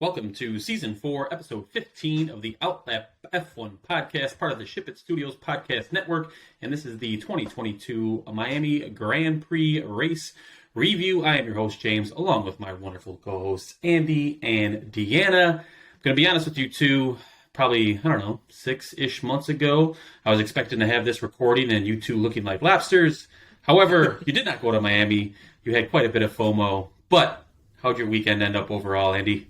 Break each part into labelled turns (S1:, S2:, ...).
S1: Welcome to Season 4, Episode 15 of the Outlet F1 podcast, part of the Ship It Studios podcast network, and this is the 2022 Miami Grand Prix race review. I am your host, James, along with my wonderful co-hosts, Andy and Deanna. I'm going to be honest with you two, probably, 6-ish months ago, I was expecting to have this recording and you two looking like lobsters. However, you did not go to Miami. You had quite a bit of FOMO, but how'd your weekend end up overall, Andy?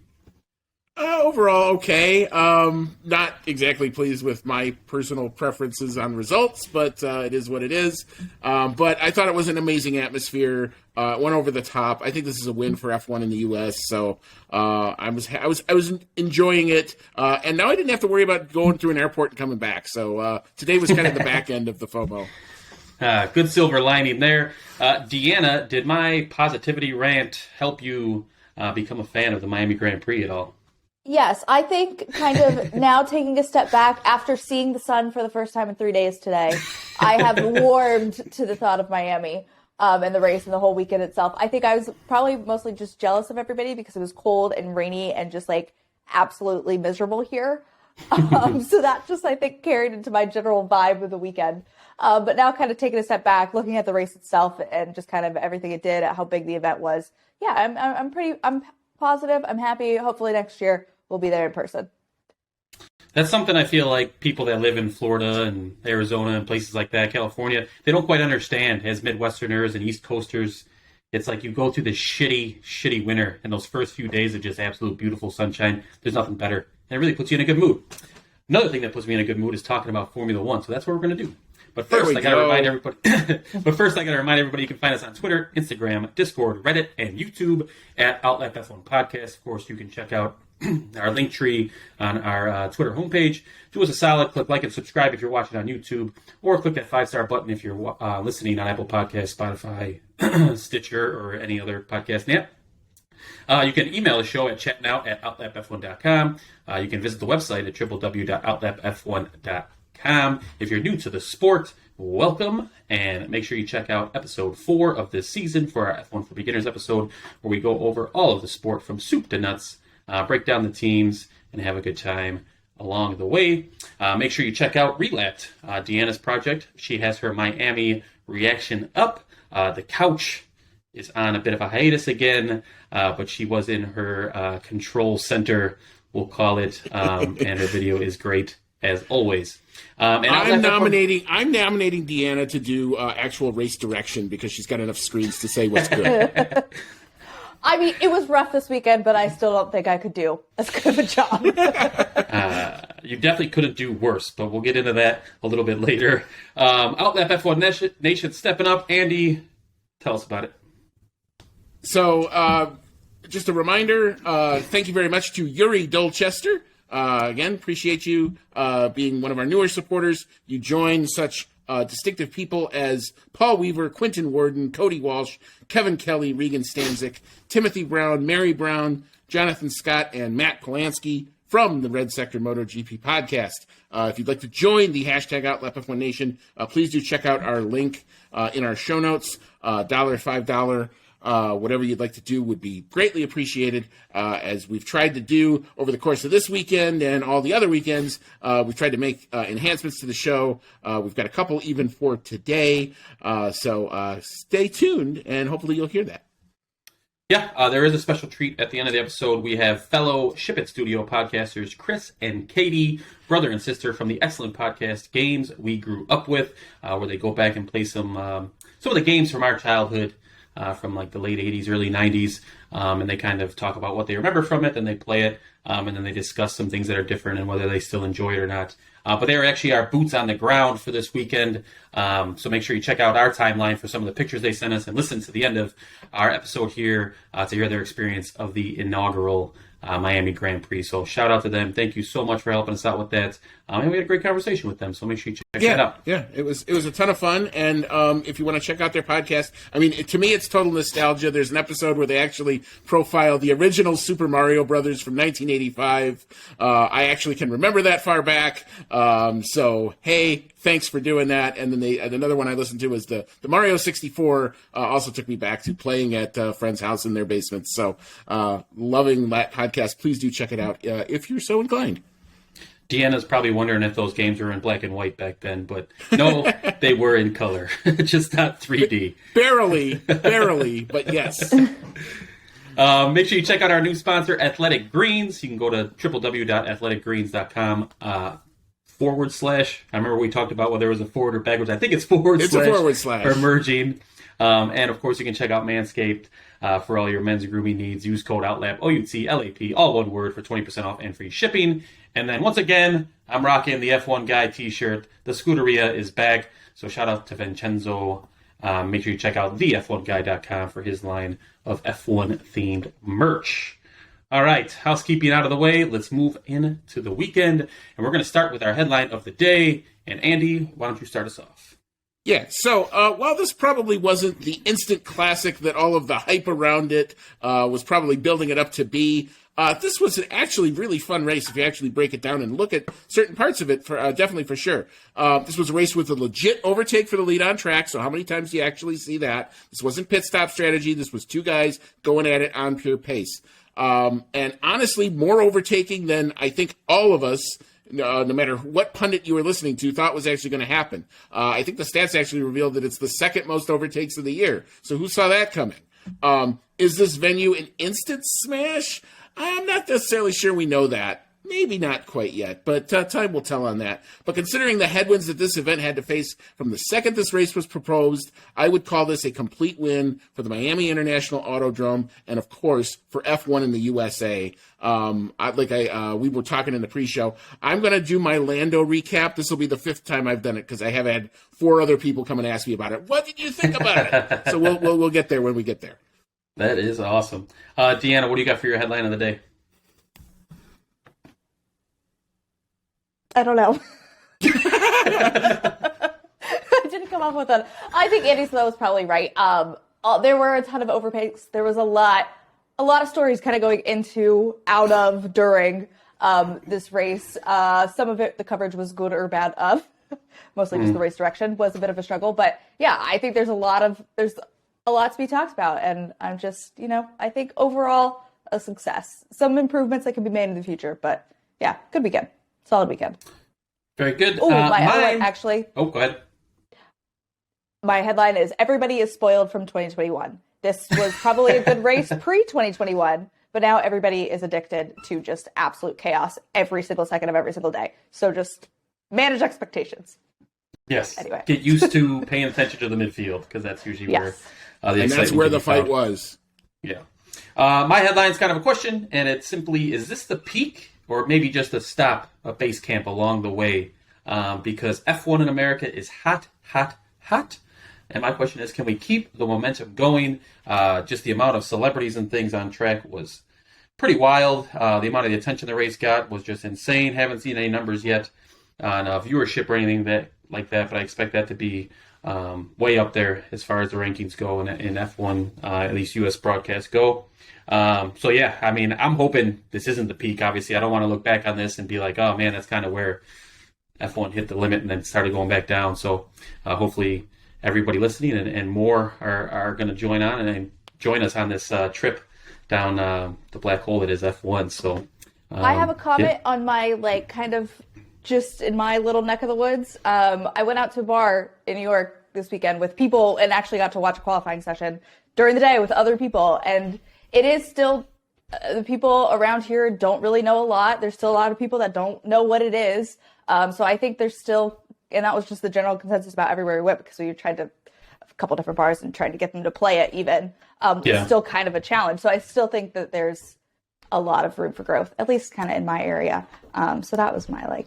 S2: Overall, okay. Not exactly pleased with my personal preferences on results, but it is what it is. But I thought it was an amazing atmosphere. It went over the top. I think this is a win for F1 in the U.S. So I was enjoying it, and now I didn't have to worry about going through an airport and coming back. So today was kind of the back end of the FOMO.
S1: Good silver lining there. Deanna, did my positivity rant help you become a fan of the Miami Grand Prix at all?
S3: Yes, I think kind of now taking a step back after seeing the sun for the first time in 3 days today, I have warmed to the thought of Miami and the race and the whole weekend itself. I think I was probably mostly just jealous of everybody because it was cold and rainy and just like absolutely miserable here. So that just, I think, carried into my general vibe of the weekend. But now kind of taking a step back, looking at the race itself and just kind of everything it did, how big the event was. Yeah, I'm positive. I'm happy. Hopefully next year we'll be there in person.
S1: That's something I feel like people that live in Florida and Arizona and places like that, California, they don't quite understand as Midwesterners and East Coasters. It's like you go through this shitty winter, and those first few days of just absolute beautiful sunshine. There's nothing better. And it really puts you in a good mood. Another thing that puts me in a good mood is talking about Formula One. So that's what we're going to do. But first, I got to remind everybody. You can find us on Twitter, Instagram, Discord, Reddit, and YouTube at Outlet F1 Podcast. Of course, you can check out our link tree on our Twitter homepage. Do us a solid, click like and subscribe if you're watching on YouTube, or click that 5-star button if you're listening on Apple Podcasts, Spotify, Stitcher, or any other podcast app. You can email the show at chatnow@outletf1.com. You can visit the website at www.outletf1.com. If you're new to the sport, welcome, and make sure you check out episode 4 of this season for our F1 for Beginners episode, where we go over all of the sport from soup to nuts, break down the teams, and have a good time along the way. Make sure you check out Relat, Deanna's project. She has her Miami reaction up. The couch is on a bit of a hiatus again, but she was in her control center, we'll call it, and her video is great as always. And
S2: I'm nominating Deanna to do actual race direction because she's got enough screens to say what's good.
S3: I mean, it was rough this weekend, but I still don't think I could do as good of a job.
S1: You definitely couldn't do worse, but we'll get into that a little bit later. Outlet F1 Nation stepping up. Andy, tell us about it.
S2: So, just a reminder, thank you very much to Yuri Dolchester. Again, appreciate you being one of our newer supporters. You join such distinctive people as Paul Weaver, Quentin Worden, Cody Walsh, Kevin Kelly, Regan Stanzik, Timothy Brown, Mary Brown, Jonathan Scott, and Matt Polanski from the Red Sector MotoGP podcast. If you'd like to join the hashtag Outlet F1 Nation, please do check out our link in our show notes. $1, $5, whatever you'd like to do would be greatly appreciated. As we've tried to do over the course of this weekend and all the other weekends, we've tried to make enhancements to the show. We've got a couple even for today. So stay tuned, and hopefully you'll hear that.
S1: Yeah, there is a special treat at the end of the episode. We have fellow Ship It Studio podcasters Chris and Katie, brother and sister from the excellent podcast Games We Grew Up With, where they go back and play some of the games from our childhood, from like the late 80s, early 90s, and they kind of talk about what they remember from it, then they play it, and then they discuss some things that are different and whether they still enjoy it or not. But they are actually our boots on the ground for this weekend, so make sure you check out our timeline for some of the pictures they sent us and listen to the end of our episode here to hear their experience of the inaugural Miami Grand Prix. So shout out to them. Thank you so much for helping us out with that. And we had a great conversation with them, so make sure you check that out.
S2: Yeah, it was a ton of fun. And if you want to check out their podcast, I mean, to me, it's total nostalgia. There's an episode where they actually profile the original Super Mario Brothers from 1985. I actually can remember that far back. So, hey, thanks for doing that. And then and another one I listened to was the Mario 64. Also took me back to playing at a friend's house in their basement. So loving that podcast. Please do check it out if you're so inclined.
S1: Deanna's probably wondering if those games were in black and white back then, but no, they were in color, just not 3D.
S2: Barely, but yes.
S1: Make sure you check out our new sponsor, Athletic Greens. You can go to www.athleticgreens.com /. I remember we talked about whether it was a forward or backwards. I think it's forward
S2: It's
S1: slash.
S2: a forward slash.
S1: Or merging. And of course, you can check out Manscaped for all your men's grooming needs. Use code OUTLAP, OUTLAP, all one word, for 20% off and free shipping. And then once again, I'm rocking the F1 Guy t-shirt. The Scuderia is back. So shout out to Vincenzo. Make sure you check out thef1guy.com for his line of F1 themed merch. All right, housekeeping out of the way. Let's move into the weekend. And we're going to start with our headline of the day. And Andy, why don't you start us off?
S2: Yeah, so while this probably wasn't the instant classic that all of the hype around it was probably building it up to be, this was an actually really fun race if you actually break it down and look at certain parts of it, definitely for sure. This was a race with a legit overtake for the lead on track, so how many times do you actually see that? This wasn't pit stop strategy. This was two guys going at it on pure pace. And honestly, more overtaking than I think all of us, no matter what pundit you were listening to, thought was actually going to happen. I think the stats actually revealed that it's the second most overtakes of the year. So who saw that coming? Is this venue an instant smash? I'm not necessarily sure we know that. Maybe not quite yet, but time will tell on that. But considering the headwinds that this event had to face from the second this race was proposed, I would call this a complete win for the Miami International Autodrome and, of course, for F1 in the USA. We were talking in the pre-show, I'm going to do my Lando recap. This will be the fifth time I've done it because I have had 4 other people come and ask me about it. What did you think about it? So we'll get there when we get there.
S1: That is awesome. Deanna, what do you got for your headline of the day?
S3: I don't know. I didn't come up with it. I think Andy Slow was probably right. There were a ton of overtakes. There was a lot of stories kind of going into, out of, during this race. Some of it, the coverage was good or bad of. Mostly just the race direction was a bit of a struggle. But yeah, I think there's a lot to be talked about. And I'm just, I think overall a success. Some improvements that can be made in the future. But yeah, good weekend. Solid weekend.
S1: Very good.
S3: Oh, my headline, actually.
S1: Oh, go ahead.
S3: My headline is, everybody is spoiled from 2021. This was probably a good race pre-2021, but now everybody is addicted to just absolute chaos every single second of every single day. So just manage expectations.
S1: Yes.
S3: Anyway.
S1: Get used to paying attention to the midfield, because that's usually where
S2: and that's where the fight was.
S1: Yeah. My headline's kind of a question, and it's simply, is this the peak or maybe just a stop, a base camp along the way? Because F1 in America is hot, hot, hot. And my question is, can we keep the momentum going? Just the amount of celebrities and things on track was pretty wild. The amount of the attention the race got was just insane. Haven't seen any numbers yet on viewership or anything like that, but I expect that to be way up there as far as the rankings go in F1, at least U.S. broadcasts go. So yeah, I mean, I'm hoping this isn't the peak. Obviously, I don't want to look back on this and be like, oh man, that's kind of where F1 hit the limit and then started going back down. So hopefully everybody listening and more are going to join on and join us on this trip down the black hole that is F1. So
S3: I have a comment on my, kind of just in my little neck of the woods. I went out to a bar in New York this weekend with people and actually got to watch a qualifying session during the day with other people. And it is still, the people around here don't really know a lot. There's still a lot of people that don't know what it is. So I think there's still, and that was just the general consensus about everywhere we went, because we tried to, a couple different bars and tried to get them to play it even. It's still kind of a challenge. So I still think that there's a lot of room for growth, at least kind of in my area. So that was my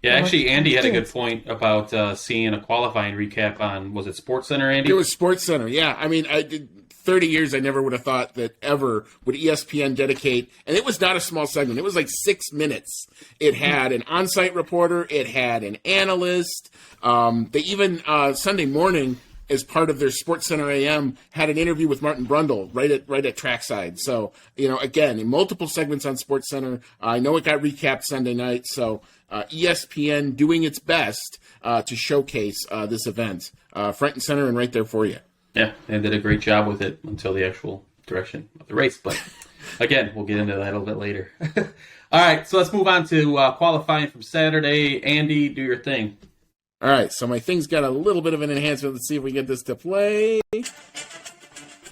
S2: Yeah,
S1: actually, Andy had a good point about seeing a qualifying recap on, was it SportsCenter, Andy?
S2: It was SportsCenter, yeah. I mean, I did 30 years, I never would have thought that ever would ESPN dedicate, and it was not a small segment. It was like 6 minutes. It had an on-site reporter. It had an analyst. They even, Sunday morning, as part of their SportsCenter AM, had an interview with Martin Brundle right at trackside. So, again, in multiple segments on SportsCenter. I know it got recapped Sunday night, so ESPN doing its best to showcase this event front and center and right there for you.
S1: Yeah, and did a great job with it until the actual direction of the race. But again, we'll get into that a little bit later. All right, so let's move on to qualifying from Saturday. Andy, do your thing.
S2: All right, so my thing's got a little bit of an enhancement. Let's see if we get this to play. All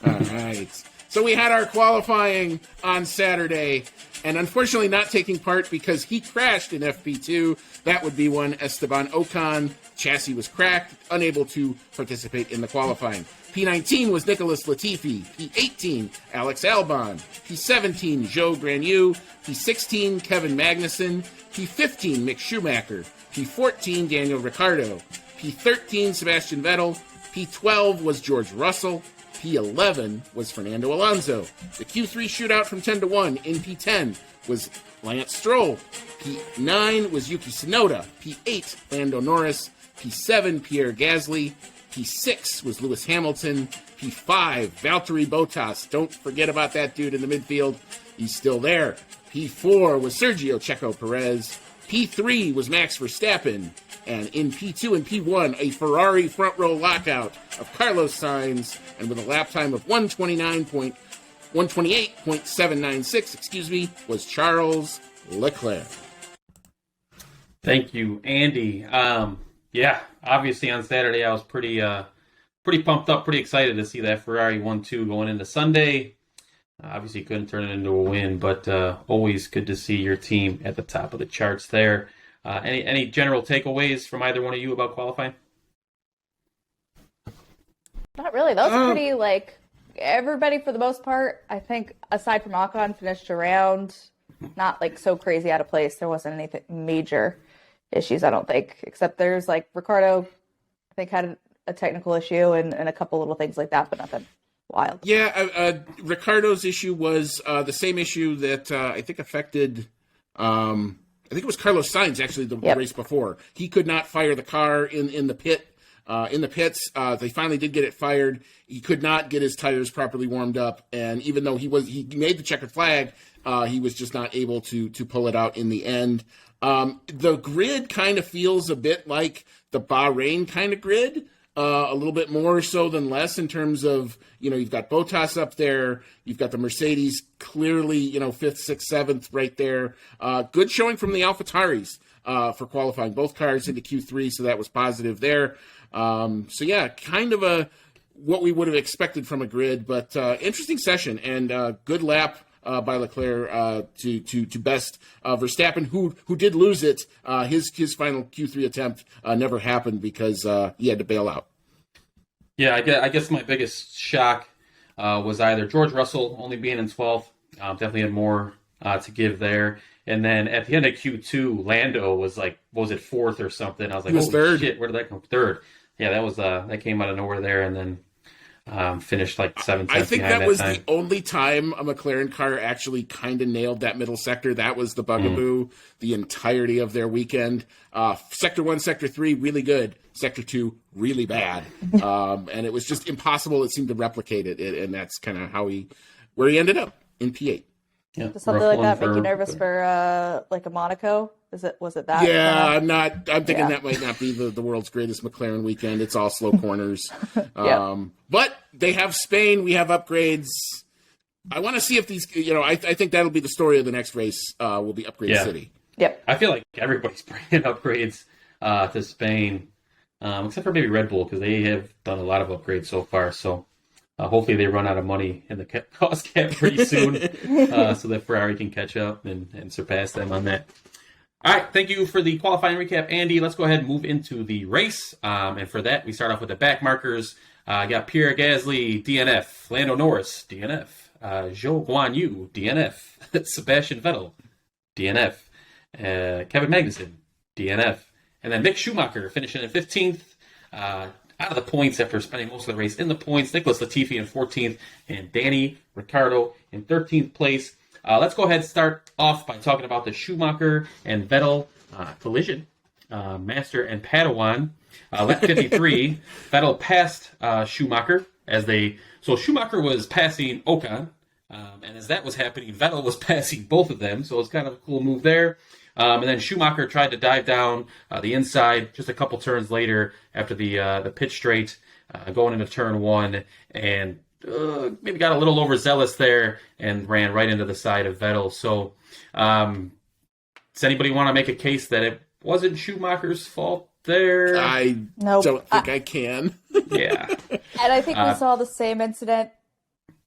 S2: right. So we had our qualifying on Saturday, and unfortunately not taking part because he crashed in FP2. That would be one Esteban Ocon. Chassis was cracked, unable to participate in the qualifying. P19 was Nicholas Latifi. P18, Alex Albon. P17, Joe Granu. P16, Kevin Magnussen. P15, Mick Schumacher. P14, Daniel Ricciardo. P13, Sebastian Vettel. P12 was George Russell. P11 was Fernando Alonso. The Q3 shootout from 10 to 1 in P10 was Lance Stroll. P9 was Yuki Tsunoda. P8, Lando Norris. P7, Pierre Gasly. P6 was Lewis Hamilton. P5, Valtteri Bottas. Don't forget about that dude in the midfield. He's still there. P4 was Sergio Checo Perez. P3 was Max Verstappen. And in P2 and P1, a Ferrari front row lockout of Carlos Sainz. And with a lap time of 128.796, was Charles Leclerc.
S1: Thank you, Andy. Yeah, obviously on Saturday I was pretty pumped up, pretty excited to see that Ferrari 1-2 going into Sunday. Obviously couldn't turn it into a win, but always good to see your team at the top of the charts there. Any general takeaways from either one of you about qualifying?
S3: Not really. That was pretty, everybody for the most part, I think, aside from Ocon, finished around not, so crazy out of place. There wasn't anything major issues, I don't think, except there's, Ricciardo, I think, had a technical issue and a couple little things like that, but nothing wild.
S2: Yeah, Ricciardo's issue was the same issue that I think affected, I think it was Carlos Sainz, actually, the race before. He could not fire the car in the pit. In the pits, they finally did get it fired. He could not get his tires properly warmed up, and even though he made the checkered flag, he was just not able to pull it out in the end. The grid kind of feels a bit like the Bahrain kind of grid, a little bit more so than less in terms of, you've got Bottas up there, you've got the Mercedes clearly, 5th, 6th, 7th right there. Good showing from the AlphaTauris for qualifying both cars into Q3, so that was positive there. So yeah, kind of what we would have expected from a grid, but interesting session and good lap by Leclerc to best Verstappen, who did lose it. His final Q3 attempt never happened because he had to bail out.
S1: Yeah, I guess my biggest shock was either George Russell only being in 12th, definitely had more to give there. And then at the end of Q2, Lando was was it 4th or something? I was like, holy
S2: third.
S1: Shit, where did that come? 3rd. Yeah, that was that came out of nowhere there, and then finished 7 tenths.
S2: I think
S1: behind
S2: that was
S1: time.
S2: the only time a McLaren car actually kind of nailed that middle sector. That was the bugaboo the entirety of their weekend. Sector 1, Sector 3, really good. Sector 2, really bad. And it was just impossible, it seemed, to replicate it. And that's kind of where he ended up, in P8.
S1: Yeah,
S3: Does something like that make you nervous for a Monaco? Was it that?
S2: Yeah, I'm thinking that might not be the world's greatest McLaren weekend. It's all slow corners. But they have Spain, we have upgrades. I want to see if these, I think that'll be the story of the next race, will be Upgrade City.
S3: Yep.
S1: I feel like everybody's bringing upgrades to Spain, except for maybe Red Bull, because they have done a lot of upgrades so far. So hopefully they run out of money in the cost cap pretty soon so that Ferrari can catch up and surpass them on that. All right, thank you for the qualifying recap, Andy. Let's go ahead and move into the race. And for that, we start off with the back markers. Got Pierre Gasly, DNF. Lando Norris, DNF. Zhou Guanyu, DNF. Sebastian Vettel, DNF. Kevin Magnussen, DNF. And then Mick Schumacher finishing in 15th. Out of the points after spending most of the race in the points. Nicholas Latifi in 14th. And Danny Ricciardo in 13th place. Let's go ahead and start off by talking about the Schumacher and Vettel collision. Master and Padawan. Lap 53, Vettel passed Schumacher so Schumacher was passing Ocon, and as that was happening, Vettel was passing both of them, so it's kind of a cool move there. And then Schumacher tried to dive down the inside just a couple turns later after the pit straight, going into turn one, and maybe got a little overzealous there and ran right into the side of Vettel. So does anybody want to make a case that it wasn't Schumacher's fault there?
S2: I
S3: Nope.
S2: don't think I can.
S1: Yeah.
S3: And I think we saw the same incident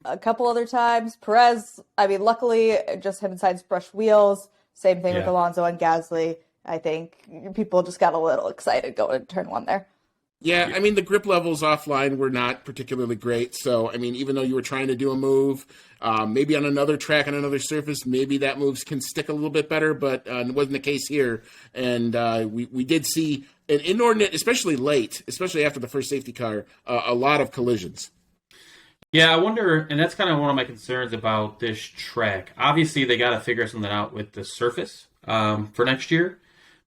S3: a couple other times. Perez, I mean, luckily, just him and Sainz brushed wheels. Same thing with
S1: Yeah.
S3: Alonso and Gasly. I think people just got a little excited going into turn one there.
S2: Yeah, I mean, the grip levels offline were not particularly great. So, I mean, even though you were trying to do a move, maybe on another track, on another surface, maybe that moves can stick a little bit better, but it wasn't the case here. And we did see an inordinate, especially late, especially after the first safety car, a lot of collisions.
S1: Yeah, I wonder, and that's kind of one of my concerns about this track. Obviously, they got to figure something out with the surface for next year,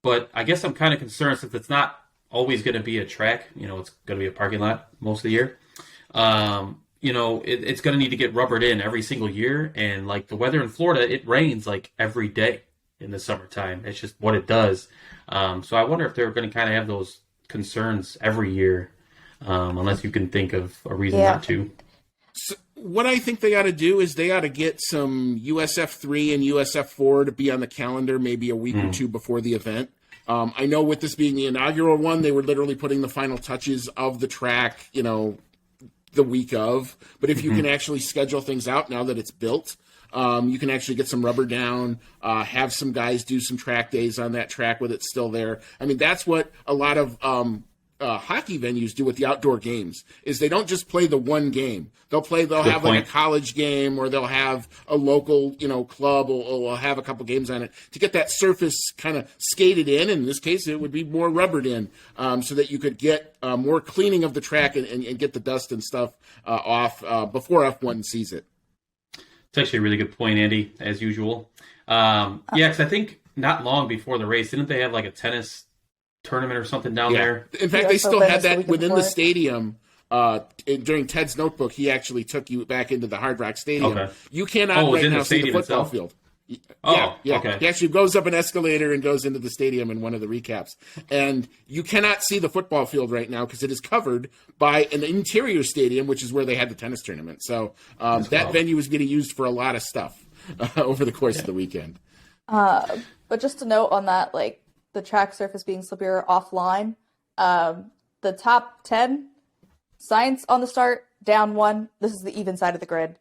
S1: but I guess I'm kind of concerned since it's not always going to be a track. It's going to be a parking lot most of the year. It's going to need to get rubbered in every single year, and like the weather in Florida, it rains like every day in the summertime. It's just what it does. So I wonder if they're going to kind of have those concerns every year, unless you can think of a reason not to.
S2: So what I think they ought to do is they ought to get some USF3 and USF4 to be on the calendar maybe a week or two before the event. I know with this being the inaugural one, they were literally putting the final touches of the track, the week of. But if you can actually schedule things out now that it's built, you can actually get some rubber down, have some guys do some track days on that track with it still there. I mean, that's what a lot of hockey venues do with the outdoor games, is they don't just play the one game. They'll have like a college game, or they'll have a local, club will have a couple games on it to get that surface kind of skated in. In this case, it would be more rubbered in, so that you could get more cleaning of the track and get the dust and stuff off before F1 sees it.
S1: It's actually a really good point, Andy, as usual. Because I think not long before the race, didn't they have like a tennis tournament or something down there?
S2: In fact, they still had that within the stadium. During Ted's notebook, he actually took you back into the Hard Rock Stadium.
S1: Okay.
S2: You cannot right now see the football
S1: itself?
S2: field.
S1: Yeah.
S2: Okay. He actually goes up an escalator and goes into the stadium in one of the recaps. And you cannot see the football field right now because it is covered by an interior stadium, which is where they had the tennis tournament. So that venue is getting used for a lot of stuff over the course of the weekend.
S3: But just to note on that, like the track surface being slippier offline, the top 10, Sainz on the start, down 1. This is the even side of the grid.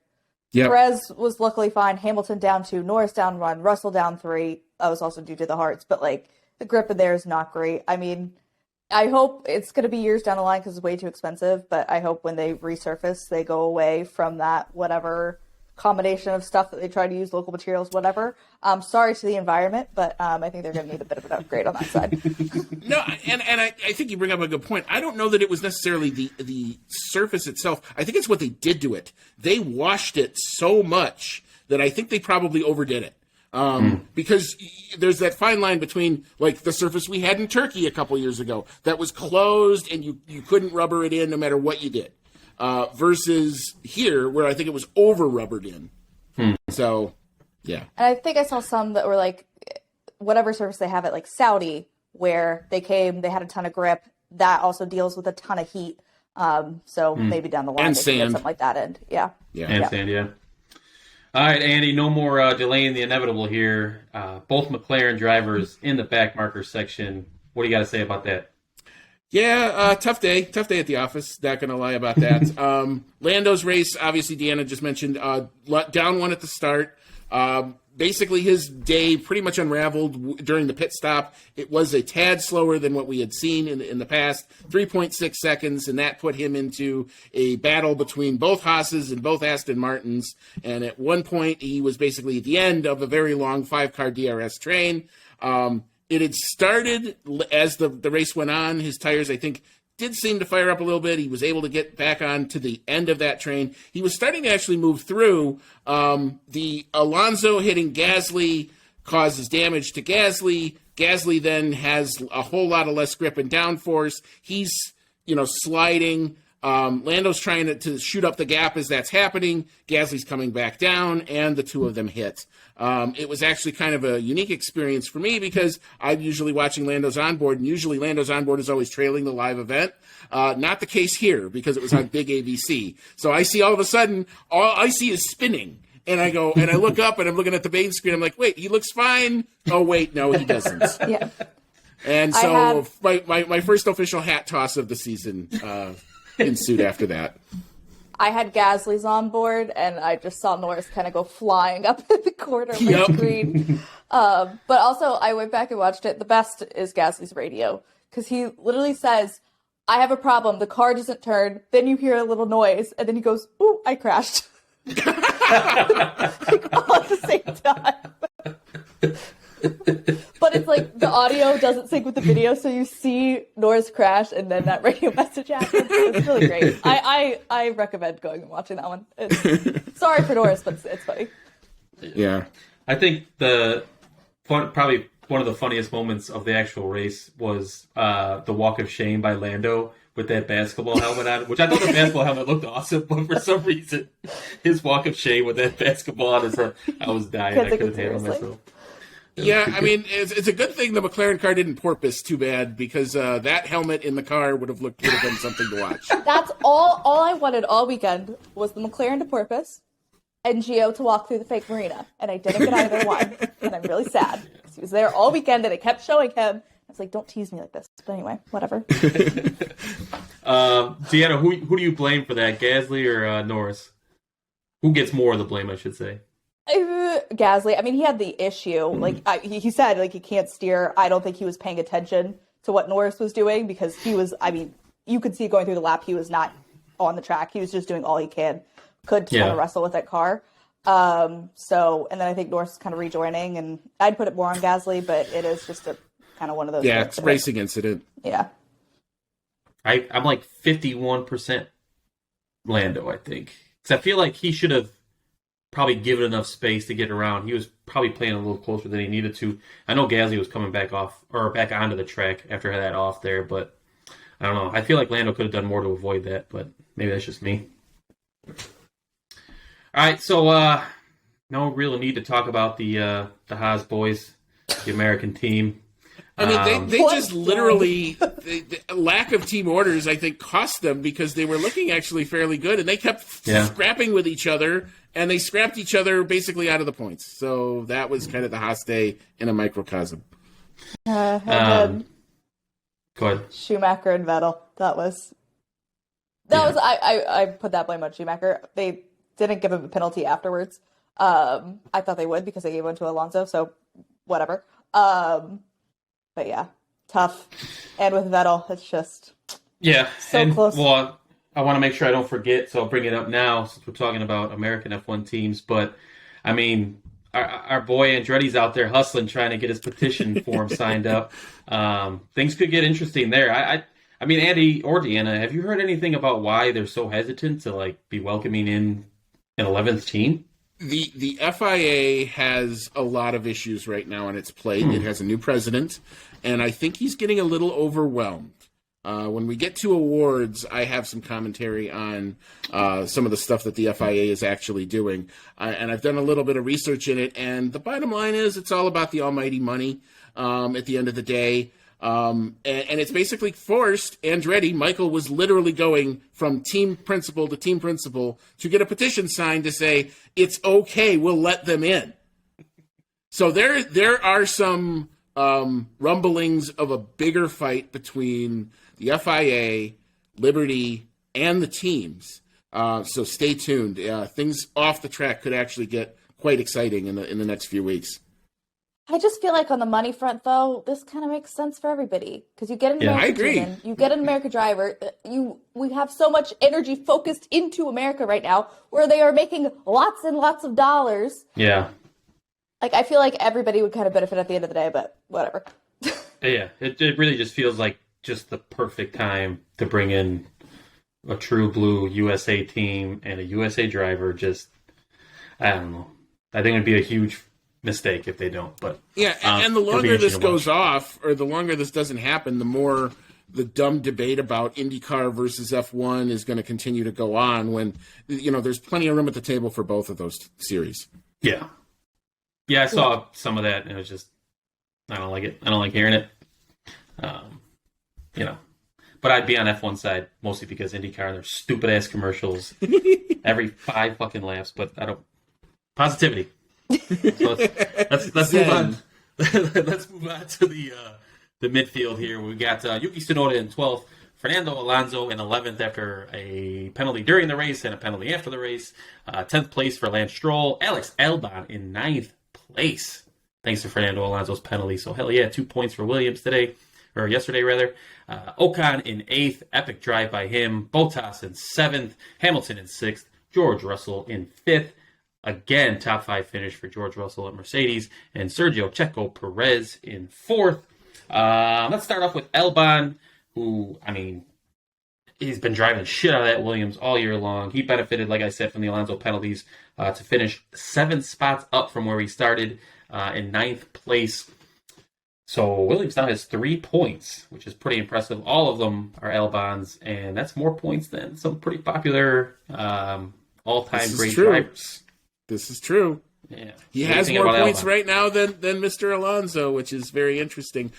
S3: Yep. Perez was luckily fine. Hamilton down 2, Norris down 1, Russell down 3. That was also due to the hearts, but like the grip in there is not great. I mean, I hope it's going to be years down the line because it's way too expensive, but I hope when they resurface, they go away from that whatever combination of stuff that they try to use, local materials, whatever. Sorry to the environment, but I think they're going to need a bit of an upgrade on that side.
S2: No, and I think you bring up a good point. I don't know that it was necessarily the surface itself. I think it's what they did to it. They washed it so much that I think they probably overdid it. Because there's that fine line between like the surface we had in Turkey a couple years ago that was closed and you couldn't rubber it in no matter what you did. Versus here, where I think it was over rubbered in. So, yeah.
S3: And I think I saw some that were like, whatever surface they have at like Saudi, where they had a ton of grip. That also deals with a ton of heat. So maybe down the line,
S2: and
S3: they
S2: sand.
S3: can get something like that in. Yeah.
S1: And sand, yeah. All right, Andy, no more delaying the inevitable here. Both McLaren drivers in the back marker section. What do you got to say about that?
S2: Yeah, tough day at the office. Not going to lie about that. Lando's race, obviously, Deanna just mentioned, down 1 at the start. Basically, his day pretty much unraveled during the pit stop. It was a tad slower than what we had seen in the past, 3.6 seconds, and that put him into a battle between both Haas's and both Aston Martins. And at one point, he was basically at the end of a very long 5-car DRS train. It had started as the race went on. His tires, I think, did seem to fire up a little bit. He was able to get back on to the end of that train. He was starting to actually move through. The Alonso hitting Gasly causes damage to Gasly. Gasly then has a whole lot of less grip and downforce. He's, sliding. Lando's trying to shoot up the gap as that's happening. Gasly's coming back down, and the two of them hit. It was actually kind of a unique experience for me because I'm usually watching Lando's onboard, and usually Lando's onboard is always trailing the live event. Not the case here because it was on big ABC. So I see all of a sudden, all I see is spinning. And I go, and I look up, and I'm looking at the main screen. I'm like, wait, he looks fine. Oh, wait, no, he doesn't.
S3: Yeah.
S2: And so my first official hat toss of the season ensued after that.
S3: I had Gasly's on board, and I just saw Norris kind of go flying up in the corner of my screen. But also, I went back and watched it. The best is Gasly's radio, because he literally says, I have a problem. The car doesn't turn. Then you hear a little noise, and then he goes, ooh, I crashed. Like, all at the same time. But it's like the audio doesn't sync with the video, so you see Norris crash and then that radio message happens. It's really great. I recommend going and watching that one. Sorry for Norris, but it's funny.
S2: Yeah.
S1: I think probably one of the funniest moments of the actual race was the walk of shame by Lando with that basketball helmet on, which I thought the basketball helmet looked awesome, but for some reason, his walk of shame with that basketball on his head, I was dying. I couldn't handle myself.
S2: Yeah, I mean, it's a good thing the McLaren car didn't porpoise too bad because that helmet in the car would have been something to watch.
S3: That's all I wanted all weekend was the McLaren to porpoise and Gio to walk through the fake marina, and I didn't get either one, and I'm really sad because he was there all weekend and it kept showing him. I was like, don't tease me like this. But anyway, whatever.
S1: Deanna, who do you blame for that, Gasly or Norris? Who gets more of the blame, I should say?
S3: Gasly. I mean, he had the issue. Like he said, like he can't steer. I don't think he was paying attention to what Norris was doing because he was. I mean, you could see going through the lap, he was not on the track. He was just doing all he could to kind of wrestle with that car. And then I think Norris is kind of rejoining, and I'd put it more on Gasly, but it is just a kind of one of those.
S2: Yeah, it's a racing incident.
S3: Yeah.
S1: I'm like 51% Lando, I think. Because I feel like he should have probably given enough space to get around. He was probably playing a little closer than he needed to. I know Gasly was coming back onto the track after that off there, but I don't know. I feel like Lando could have done more to avoid that, but maybe that's just me. All right, so no real need to talk about the Haas boys, the American team.
S2: I mean, they just literally, the lack of team orders, I think, cost them because they were looking actually fairly good, and they kept scrapping with each other, and they scrapped each other basically out of the points. So that was kind of the Haas day in a microcosm.
S3: And then
S1: Go ahead.
S3: Schumacher and Vettel. That was I put that blame on Schumacher. They didn't give him a penalty afterwards. I thought they would because they gave one to Alonso, so whatever. But yeah, tough. And with Vettel, it's just so close.
S1: Well, I want to make sure I don't forget, so I'll bring it up now since we're talking about American F1 teams. But, I mean, our boy Andretti's out there hustling, trying to get his petition form signed up. Things could get interesting there. I mean, Andy or Deanna, have you heard anything about why they're so hesitant to be welcoming in an 11th team?
S2: The FIA has a lot of issues right now on its plate. It has a new president, and I think he's getting a little overwhelmed. When we get to awards, I have some commentary on some of the stuff that the FIA is actually doing. And I've done a little bit of research in it, and the bottom line is it's all about the almighty money at the end of the day. And it's basically forced Andretti. Michael was literally going from team principal to team principal to get a petition signed to say, it's okay, we'll let them in. So there are some rumblings of a bigger fight between the FIA, Liberty, and the teams. So stay tuned. Things off the track could actually get quite exciting in the next few weeks.
S3: I just feel like on the money front, though, this kind of makes sense for everybody because you get an American team, you get an American driver. We have so much energy focused into America right now, where they are making lots and lots of dollars.
S1: Yeah,
S3: I feel like everybody would kind of benefit at the end of the day, but whatever.
S1: Yeah, it really just feels like just the perfect time to bring in a true blue USA team and a USA driver. Just, I don't know. I think it'd be a huge mistake if they don't. But
S2: yeah, and the
S1: it'll be
S2: longer
S1: interesting
S2: this
S1: to
S2: goes
S1: watch.
S2: off, or the longer this doesn't happen, the more the dumb debate about IndyCar versus F1 is going to continue to go on. When there's plenty of room at the table for both of those series.
S1: Yeah, I saw some of that, and it was just I don't like it. I don't like hearing it. But I'd be on F1 side mostly because IndyCar and their stupid ass commercials every 5 fucking laps. But I don't positivity. So let's move on. Let's move on to the midfield here. We got Yuki Tsunoda in 12th, Fernando Alonso in 11th after a penalty during the race and a penalty after the race. 10th place for Lance Stroll. Alex Albon in 9th place. Thanks to Fernando Alonso's penalty. So hell yeah, 2 points for Williams yesterday rather. Ocon in 8th, epic drive by him. Bottas in 7th, Hamilton in 6th, George Russell in 5th. Again, top 5 finish for George Russell at Mercedes, and Sergio Checo Perez in 4th. Let's start off with Albon, who, he's been driving the shit out of that Williams all year long. He benefited, like I said, from the Alonso penalties to finish 7 spots up from where he started in 9th place. So Williams now has 3 points, which is pretty impressive. All of them are Albon's, and that's more points than some pretty popular all-time great drivers.
S2: This is true.
S1: Yeah.
S2: He has more points right now than Mr. Alonso, which is very interesting.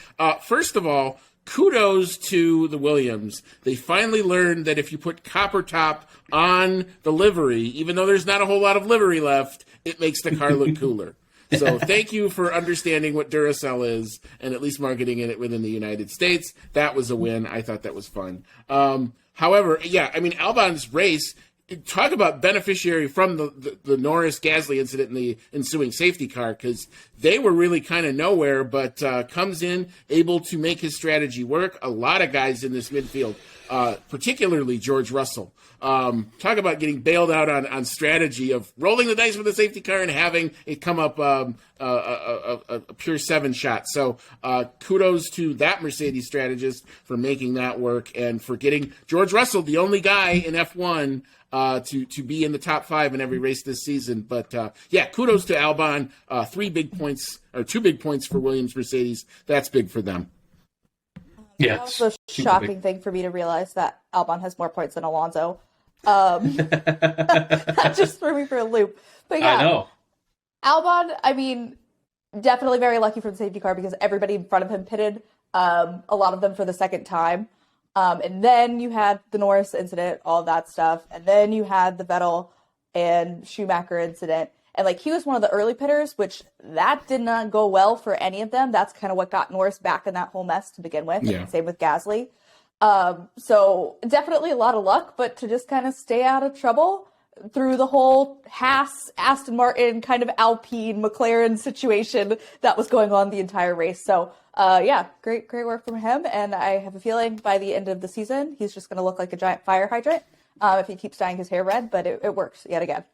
S2: First of all, kudos to the Williams. They finally learned that if you put copper top on the livery, even though there's not a whole lot of livery left, it makes the car look cooler. So thank you for understanding what Duracell is and at least marketing it within the United States. That was a win. I thought that was fun. However, Albon's race, talk about beneficiary from the Norris-Gasly incident and the ensuing safety car, because they were really kind of nowhere, but comes in, able to make his strategy work. A lot of guys in this midfield, particularly George Russell. Talk about getting bailed out on strategy of rolling the dice with the safety car and having it come up a pure 7 shot. So kudos to that Mercedes strategist for making that work and for getting George Russell, the only guy in F1 to be in the top 5 in every race this season. But kudos to Albon. 2 big points for Williams Mercedes. That's big for them.
S1: Yeah,
S3: it's also a shocking thing for me to realize that Albon has more points than Alonso. That just threw me for a loop. But yeah,
S1: I know.
S3: Albon, definitely very lucky for the safety car because everybody in front of him pitted, a lot of them for the second time. And then you had the Norris incident, all of that stuff. And then you had the Vettel and Schumacher incident. And he was one of the early pitters, which that did not go well for any of them. That's kind of what got Norris back in that whole mess to begin with.
S2: Yeah.
S3: And same with Gasly. So definitely a lot of luck, but to just kind of stay out of trouble through the whole Haas, Aston Martin, kind of Alpine, McLaren situation that was going on the entire race. So, great work from him. And I have a feeling by the end of the season, he's just going to look like a giant fire hydrant if he keeps dyeing his hair red, but it works yet again.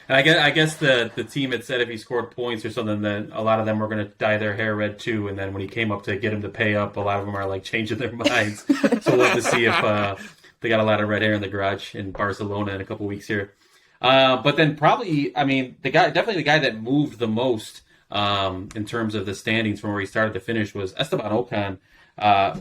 S1: And I guess the team had said if he scored points or something, that a lot of them were going to dye their hair red too. And then when he came up to get him to pay up, a lot of them are changing their minds. So we'll have to see if they got a lot of red hair in the garage in Barcelona in a couple weeks here. But then probably, the guy that moved the most in terms of the standings from where he started to finish was Esteban Ocon,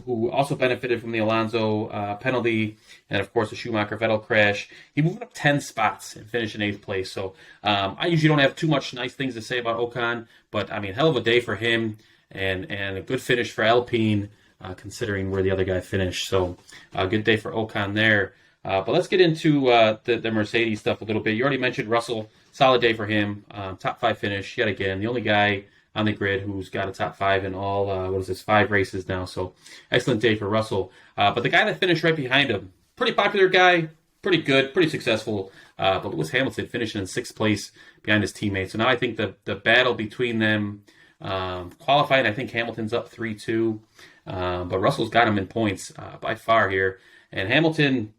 S1: who also benefited from the Alonso penalty and, of course, the Schumacher-Vettel crash. He moved up 10 spots and finished in 8th place. So I usually don't have too much nice things to say about Ocon, but, hell of a day for him and a good finish for Alpine, considering where the other guy finished. So a good day for Ocon there. But let's get into the Mercedes stuff a little bit. You already mentioned Russell. Solid day for him. Top 5 finish yet again. The only guy on the grid who's got a top 5 in all, 5 races now. So excellent day for Russell. But the guy that finished right behind him, pretty popular guy, pretty good, pretty successful. But Lewis Hamilton finishing in 6th place behind his teammates. So now I think the battle between them, qualifying, I think Hamilton's up 3-2. But Russell's got him in points by far here. And Hamilton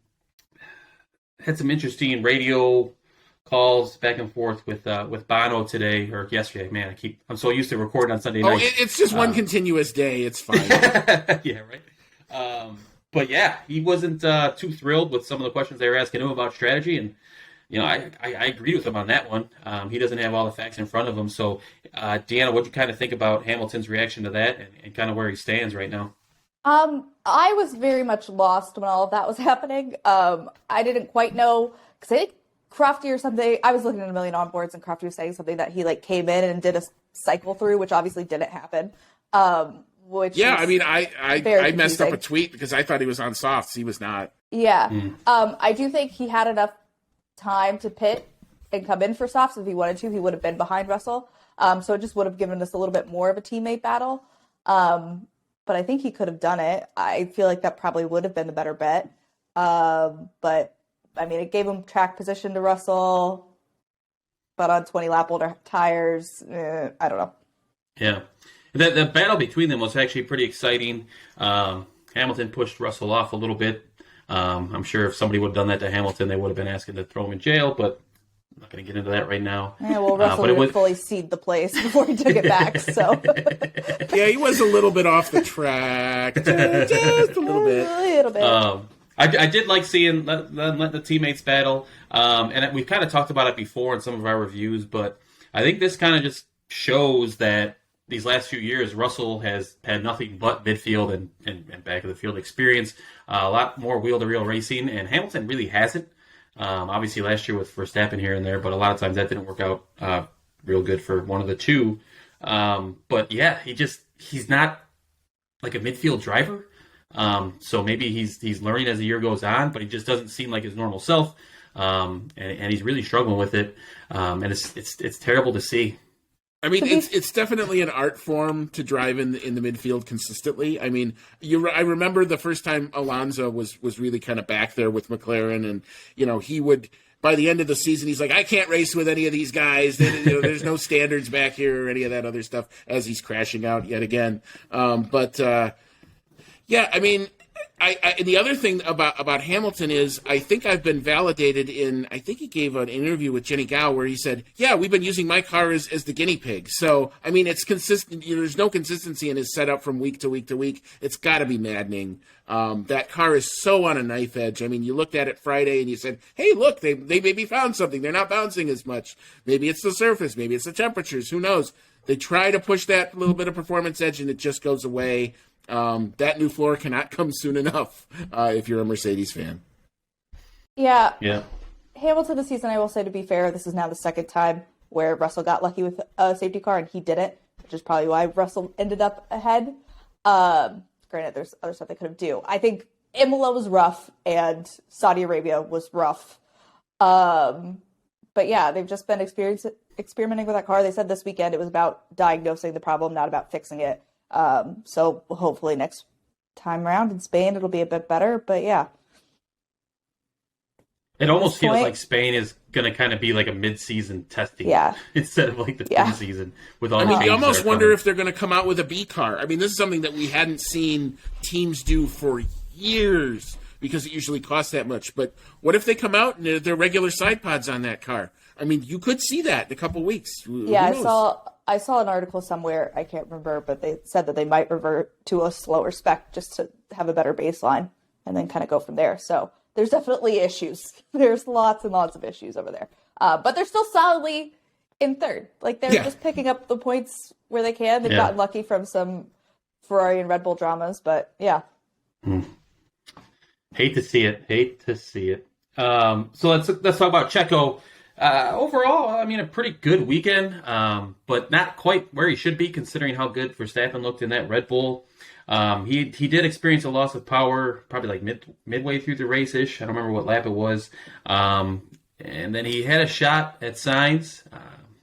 S1: had some interesting radio calls back and forth with Bono today or yesterday. Man, I'm so used to recording on Sunday night.
S2: It's just one continuous day. It's fine.
S1: Yeah, right. But yeah, he wasn't too thrilled with some of the questions they were asking him about strategy, and I agree with him on that one. He doesn't have all the facts in front of him. So, Deanna, what do you kind of think about Hamilton's reaction to that and kind of where he stands right now?
S3: I was very much lost when all of that was happening. I didn't quite know because I think Crofty or something. I was looking at a million onboards and Crofty was saying something that he like came in and did a cycle through, which obviously didn't happen. Which
S2: I messed up a tweet because I thought he was on softs. He was not.
S3: Yeah. I do think he had enough time to pit and come in for softs if he wanted to. He would have been behind Russell. So it just would have given us a little bit more of a teammate battle. But I think he could have done it. I feel like that probably would have been the better bet. But I mean, it gave him track position to Russell, but on 20 lap older tires, I don't know.
S1: Yeah. The battle between them was actually pretty exciting. Hamilton pushed Russell off a little bit. I'm sure if somebody would have done that to Hamilton, they would have been asking to throw him in jail, but I'm not going to get into that right now.
S3: Yeah, well, Russell didn't fully cede the place before he took it back, so.
S2: Yeah, he was a little bit off the track. Just a little bit.
S3: A little bit.
S1: I did like seeing let the teammates battle, and we've kind of talked about it before in some of our reviews, but I think this kind of just shows that these last few years, Russell has had nothing but midfield and back of the field experience, a lot more wheel-to-wheel racing, and Hamilton really hasn't. Obviously, last year with Verstappen here and there, but a lot of times that didn't work out real good for one of the two. But yeah, he's not like a midfield driver. So maybe he's learning as the year goes on, but he just doesn't seem like his normal self. And he's really struggling with it. And it's terrible to see.
S2: I mean, it's definitely an art form to drive in the midfield consistently. I mean, I remember the first time Alonso was really kind of back there with McLaren, and he would, by the end of the season, he's like, I can't race with any of these guys. There's no standards back here or any of that other stuff as he's crashing out yet again. Yeah, I mean, I the other thing about Hamilton is I think I've been validated I think he gave an interview with Jenny Gao where he said, yeah, we've been using my car as the guinea pig. So, I mean, it's consistent. There's no consistency in his setup from week to week to week. It's got to be maddening. That car is so on a knife edge. I mean, you looked at it Friday and you said, hey, look, they maybe found something. They're not bouncing as much. Maybe it's the surface. Maybe it's the temperatures. Who knows? They try to push that little bit of performance edge and it just goes away. That new floor cannot come soon enough if you're a Mercedes fan.
S3: Yeah.
S1: Yeah.
S3: Hamilton this season, I will say, to be fair, this is now the second time where Russell got lucky with a safety car and he didn't, which is probably why Russell ended up ahead. Granted, there's other stuff they could have do. I think Imola was rough and Saudi Arabia was rough. But yeah, they've just been experimenting with that car. They said this weekend it was about diagnosing the problem, not about fixing it. So hopefully next time around in Spain, it'll be a bit better, but yeah.
S1: It almost feels like Spain is going to kind of be like a mid-season testing instead of like the preseason with all. I
S2: mean, you almost wonder if they're going to come out with a B car. I mean, this is something that we hadn't seen teams do for years because it usually costs that much. But what if they come out and they're regular side pods on that car? I mean, you could see that in a couple weeks.
S3: Yeah, I saw an article somewhere, I can't remember, but they said that they might revert to a slower spec just to have a better baseline and then kind of go from there. So there's definitely issues. There's lots and lots of issues over there. But they're still solidly in third. Like, they're just picking up the points where they can. They've gotten lucky from some Ferrari and Red Bull dramas, but yeah.
S1: Hate to see it. So let's talk about Checo. Overall, I mean, a pretty good weekend, but not quite where he should be considering how good Verstappen looked in that Red Bull. He did experience a loss of power, probably like midway through the race-ish. I don't remember what lap it was. And then he had a shot at Sainz,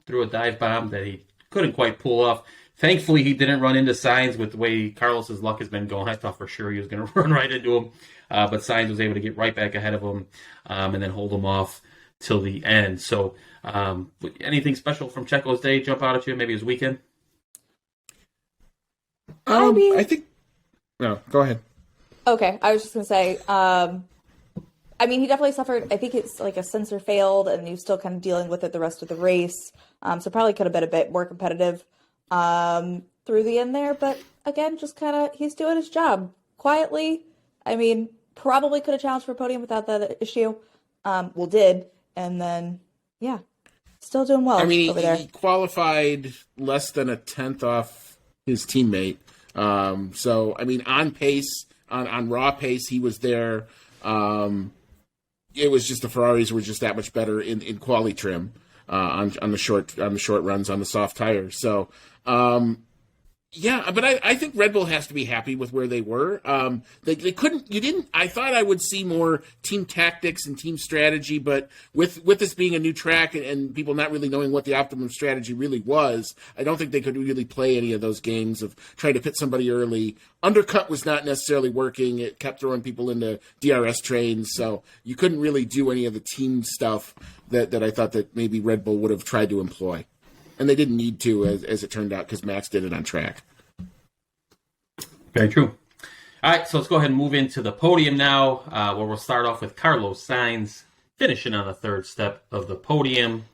S1: threw a dive bomb that he couldn't quite pull off. Thankfully, he didn't run into Sainz with the way Carlos's luck has been going. I thought for sure he was going to run right into him, but Sainz was able to get right back ahead of him and then hold him off till the end. So anything special from Checo's day jump out at you? Maybe his weekend?
S2: I think... No, go ahead.
S3: Okay, I was just going to say, I mean, he definitely suffered, I think it's like a sensor failed and he was still kind of dealing with it the rest of the race. So probably could have been a bit more competitive through the end there. But again, just kind of, he's doing his job quietly. I mean, probably could have challenged for a podium without that issue. Did. And then, yeah, still doing well
S2: I mean,
S3: over there.
S2: he qualified less than a tenth off his teammate. So, I mean, on pace, on raw pace, he was there. It was just the Ferraris were just that much better in quali trim on the short runs on the soft tires. So, yeah, but I think Red Bull has to be happy with where they were. They couldn't. You didn't. I thought I would see more team tactics and team strategy, but with this being a new track and people not really knowing what the optimum strategy really was, I don't think they could really play any of those games of trying to pit somebody early. Undercut was not necessarily working. It kept throwing people into DRS trains, so you couldn't really do any of the team stuff that I thought that maybe Red Bull would have tried to employ. And they didn't need to, as it turned out, because Max did it on track.
S1: Very true. All right, so let's go ahead and move into the podium now, where we'll start off with Carlos Sainz finishing on the third step of the podium.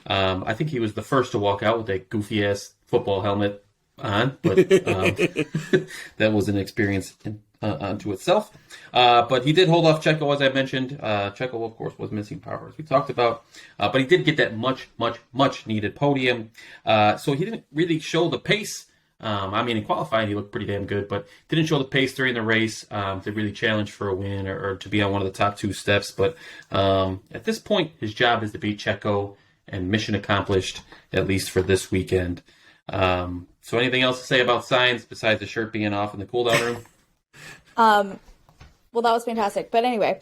S1: I think he was the first to walk out with that goofy-ass football helmet on, but that was an experience unto itself. But he did hold off Checo, as I mentioned. Checo, of course, was missing power, as we talked about. But he did get that much needed podium. So he didn't really show the pace. I mean, in qualifying, he looked pretty damn good, but didn't show the pace during the race to really challenge for a win or to be on one of the top two steps. But at this point, his job is to beat Checo, and mission accomplished, at least for this weekend. So anything else to say about Sainz besides the shirt being off in the cooldown room?
S3: Well, that was fantastic. But anyway,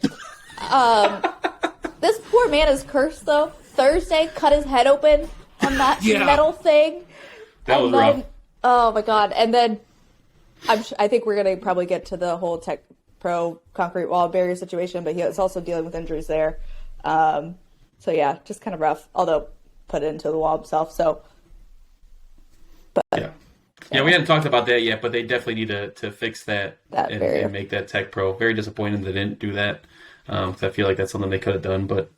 S3: this poor man is cursed, though. Thursday, cut his head open on that metal thing.
S1: That was rough.
S3: Oh, my God. And then I think we're going to probably get to the whole Tech Pro concrete wall barrier situation, but he was also dealing with injuries there. So, yeah, just kind of rough, although put it into the wall himself. So, but
S1: yeah, we hadn't talked about that yet, but they definitely need to fix that and make that Tech Pro. Very disappointed they didn't do that, because I feel like that's something they could have done, but...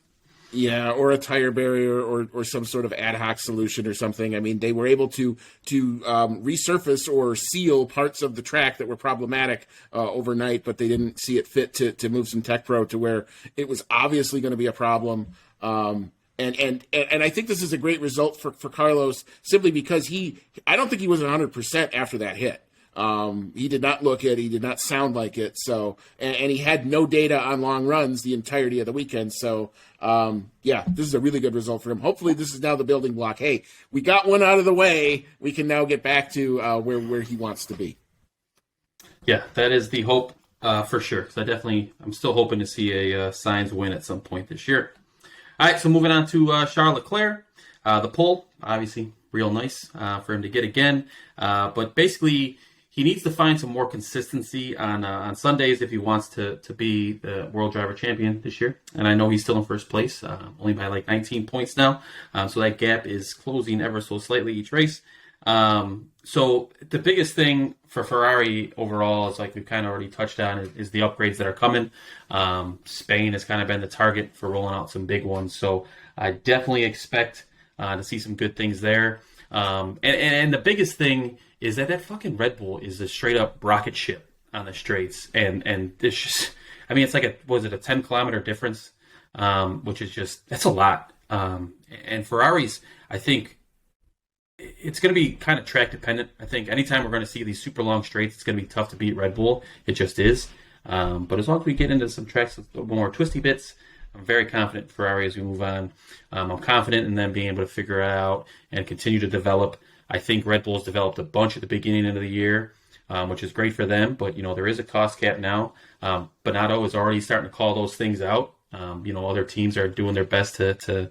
S2: Yeah, or a tire barrier or some sort of ad hoc solution or something. I mean, they were able to resurface or seal parts of the track that were problematic overnight, but they didn't see it fit to move some Tech Pro to where it was obviously going to be a problem. And I think this is a great result for Carlos, simply because I don't think he was 100% after that hit. He did not look it. He did not sound like it. So, and he had no data on long runs the entirety of the weekend. So, yeah, this is a really good result for him. Hopefully this is now the building block. Hey, we got one out of the way. We can now get back to where he wants to be.
S1: Yeah, that is the hope for sure. Because I'm still hoping to see a Sainz win at some point this year. All right, so moving on to Charles Leclerc. The pole, obviously, real nice for him to get again. But basically, he needs to find some more consistency on Sundays if he wants to be the World Driver Champion this year. And I know he's still in first place, only by like 19 points now. So that gap is closing ever so slightly each race. So the biggest thing for Ferrari overall is, like we've kind of already touched on, is the upgrades that are coming. Spain has kind of been the target for rolling out some big ones. So I definitely expect to see some good things there. And the biggest thing is that fucking Red Bull is a straight up rocket ship on the straights. And it's just, I mean, it's like a 10-kilometer difference, which is just, that's a lot. And Ferraris, I think it's going to be kind of track dependent. I think anytime we're going to see these super long straights, it's going to be tough to beat Red Bull. It just is. But as long as we get into some tracks with more twisty bits, I'm very confident in Ferrari as we move on. I'm confident in them being able to figure it out and continue to develop. I think Red Bull's developed a bunch at the beginning of the year, which is great for them. But, there is a cost cap now. Bonotto is already starting to call those things out. Other teams are doing their best to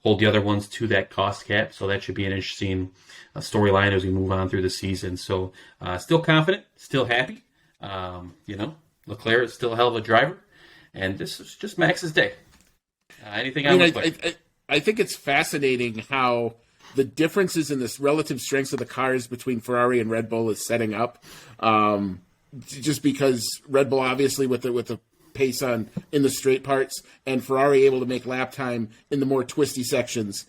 S1: hold the other ones to that cost cap. So that should be an interesting storyline as we move on through the season. So still confident, still happy. Leclerc is still a hell of a driver. And this is just Max's day. Anything I
S2: think it's fascinating how the differences in this relative strengths of the cars between Ferrari and Red Bull is setting up. Just because Red Bull, obviously, with the pace in the straight parts, and Ferrari able to make lap time in the more twisty sections.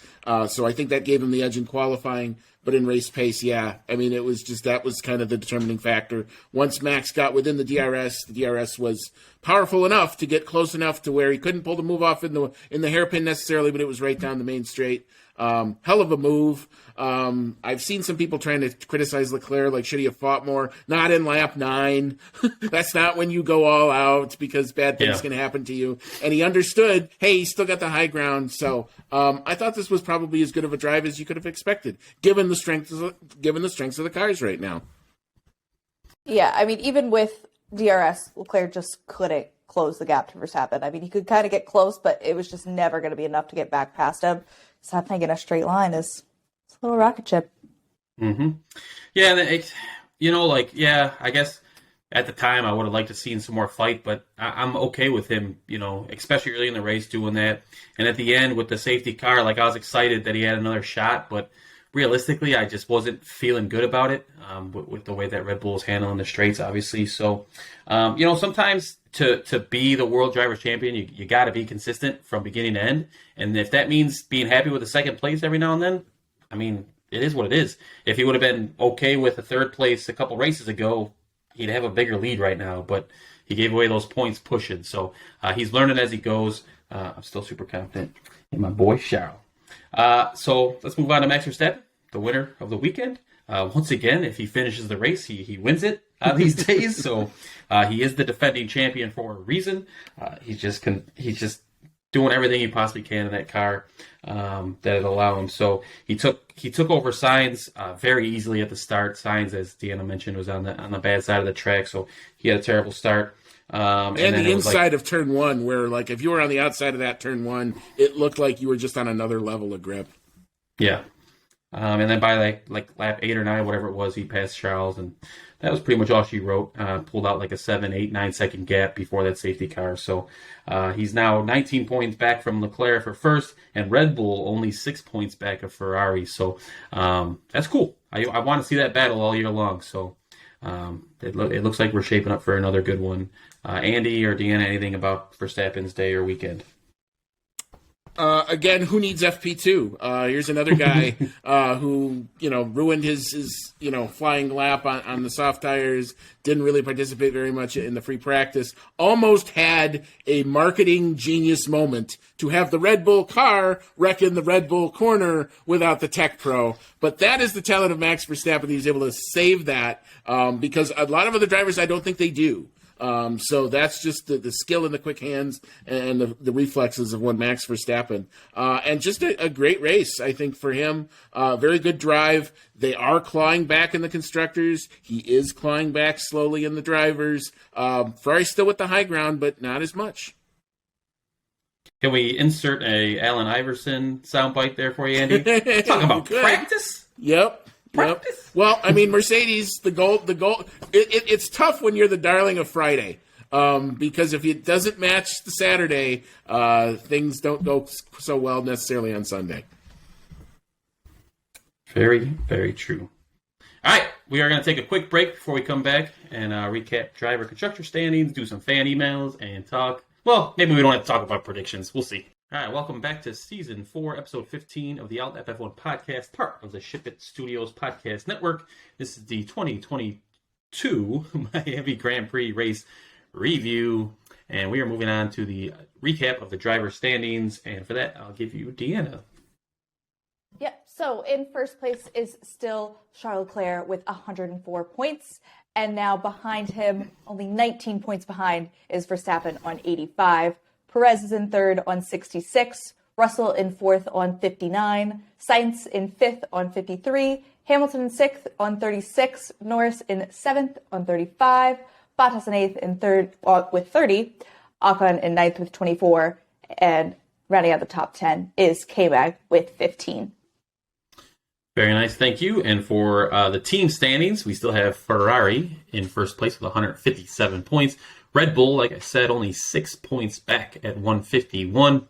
S2: So I think that gave him the edge in qualifying. But in race pace, yeah, I mean, it was just that was kind of the determining factor. Once Max got within the DRS was powerful enough to get close enough to where he couldn't pull the move off in the hairpin necessarily, but it was right down the main straight. Hell of a move. I've seen some people trying to criticize Leclerc, like, should he have fought more? Not in lap 9. That's not when you go all out because bad things can happen to you. And he understood, hey, he still got the high ground. So I thought this was probably as good of a drive as you could have expected, given the strengths of the cars right now.
S3: Yeah, I mean, even with DRS, Leclerc just couldn't close the gap to Verstappen. I mean, he could kind of get close, but it was just never going to be enough to get back past him. So I think in a straight line is a little rocket ship.
S1: Mm-hmm. Yeah, I guess at the time I would have liked to seen some more fight, but I'm okay with him, especially early in the race doing that. And at the end with the safety car, I was excited that he had another shot, but realistically, I just wasn't feeling good about it with the way that Red Bull is handling the straights, obviously. So, sometimes to be the World Drivers' Champion, you got to be consistent from beginning to end. And if that means being happy with a second place every now and then, I mean, it is what it is. If he would have been okay with a third place a couple races ago, he'd have a bigger lead right now. But he gave away those points pushing. So he's learning as he goes. I'm still super confident in my boy Charles. So let's move on to Max Verstappen, the winner of the weekend. Once again, if he finishes the race, he wins it these days. So he is the defending champion for a reason. He's just doing everything he possibly can in that car that'll allow him. So he took over Sainz very easily at the start. Sainz, as Deanna mentioned, was on the bad side of the track, so he had a terrible start.
S2: And the inside of turn 1, where if you were on the outside of that turn 1, it looked like you were just on another level of grip.
S1: Yeah. And then by lap 8 or 9, whatever it was, he passed Charles, and that was pretty much all she wrote. Pulled out a 7, 8, 9 second gap before that safety car. So he's now 19 points back from Leclerc for first, and Red Bull only 6 points back of Ferrari. So that's cool. I want to see that battle all year long. So it looks like we're shaping up for another good one. Andy or Deanna, anything about Verstappen's day or weekend?
S2: Again, who needs FP2? Here's another guy who, ruined his flying lap on the soft tires, didn't really participate very much in the free practice, almost had a marketing genius moment to have the Red Bull car wreck in the Red Bull corner without the Tech Pro. But that is the talent of Max Verstappen. He's able to save that because a lot of other drivers, I don't think they do. So that's just the skill and the quick hands and the reflexes of one Max Verstappen. And just a great race, I think, for him. Very good drive. They are clawing back in the constructors. He is clawing back slowly in the drivers. Ferrari's still with the high ground, but not as much.
S1: Can we insert a Allen Iverson soundbite there for you, Andy? Talking about practice?
S2: Yep.
S1: Practice.
S2: Yep. Well, I mean, Mercedes, the goal. It's tough when you're the darling of Friday, because if it doesn't match the Saturday, things don't go so well necessarily on Sunday.
S1: Very, very true. All right, we are going to take a quick break before we come back and recap driver constructor standings, do some fan emails, and talk. Well, maybe we don't have to talk about predictions. We'll see. All right, welcome back to Season 4, Episode 15 of the Out FF1 podcast, part of the Ship It Studios podcast network. This is the 2022 Miami Grand Prix race review, and we are moving on to the recap of the driver standings, and for that, I'll give you Deanna.
S3: Yep, so in first place is still Charles Leclerc with 104 points, and now behind him, only 19 points behind, is Verstappen on 85. Perez is in third on 66, Russell in fourth on 59, Sainz in fifth on 53, Hamilton in sixth on 36, Norris in seventh on 35, Bottas in eighth and third with 30, Ocon in ninth with 24, and rounding out the top 10 is K-Mag with 15.
S1: Very nice, thank you. And for the team standings, we still have Ferrari in first place with 157 points. Red Bull, like I said, only 6 points back at 151.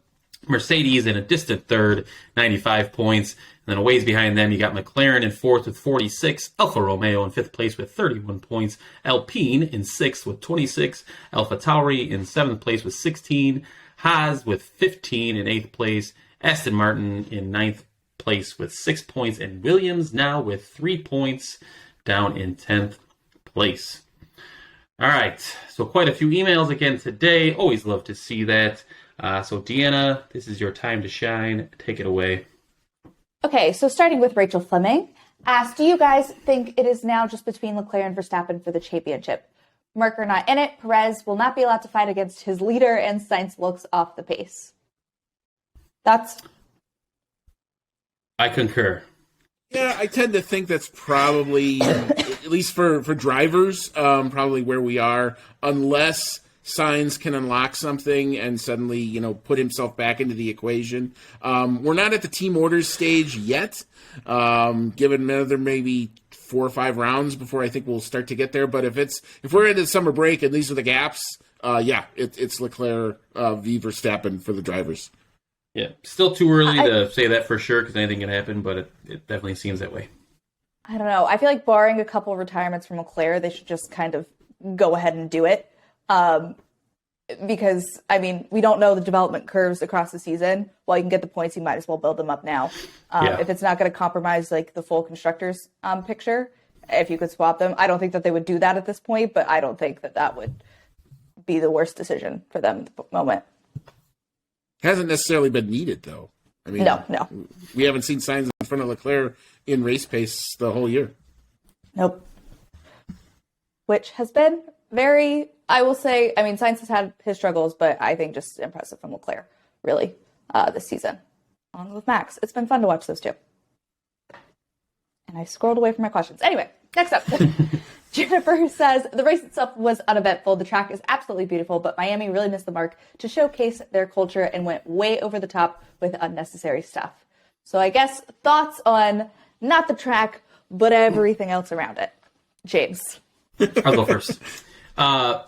S1: Mercedes in a distant third, 95 points. And then a ways behind them, you got McLaren in fourth with 46, Alfa Romeo in fifth place with 31 points, Alpine in sixth with 26, AlphaTauri in seventh place with 16, Haas with 15 in eighth place, Aston Martin in ninth place with 6 points, and Williams now with 3 points down in 10th place. All right, so quite a few emails again today. Always love to see that. So Deanna, this is your time to shine. Take it away.
S3: Okay, so starting with Rachel Fleming, asked, do you guys think it is now just between Leclerc and Verstappen for the championship? Merc are not in it. Perez will not be allowed to fight against his leader, and Sainz looks off the pace. Thoughts?
S1: I concur.
S2: Yeah, I tend to think that's probably, at least for drivers, probably where we are, unless Sainz can unlock something and suddenly, put himself back into the equation. We're not at the team orders stage yet, given another maybe 4 or 5 rounds before I think we'll start to get there. But if we're into summer break and these are the gaps, it's Leclerc v. Verstappen for the drivers.
S1: Yeah, still too early to say that for sure because anything can happen, but it definitely seems that way.
S3: I don't know. I feel like barring a couple of retirements from Leclerc, they should just kind of go ahead and do it. Because, we don't know the development curves across the season. While you can get the points, you might as well build them up now. If it's not going to compromise the full constructors picture, if you could swap them. I don't think that they would do that at this point, but I don't think that would be the worst decision for them at the moment.
S2: Hasn't necessarily been needed, though.
S3: No.
S2: We haven't seen Sainz in front of Leclerc in race pace the whole year.
S3: Nope. Which has been very, I will say, Sainz has had his struggles, but I think just impressive from Leclerc, really, this season. Along with Max. It's been fun to watch those two. And I scrolled away from my questions. Anyway, next up. Jennifer says, the race itself was uneventful. The track is absolutely beautiful, but Miami really missed the mark to showcase their culture and went way over the top with unnecessary stuff. So I guess thoughts on not the track, but everything else around it. James.
S1: I'll go first. I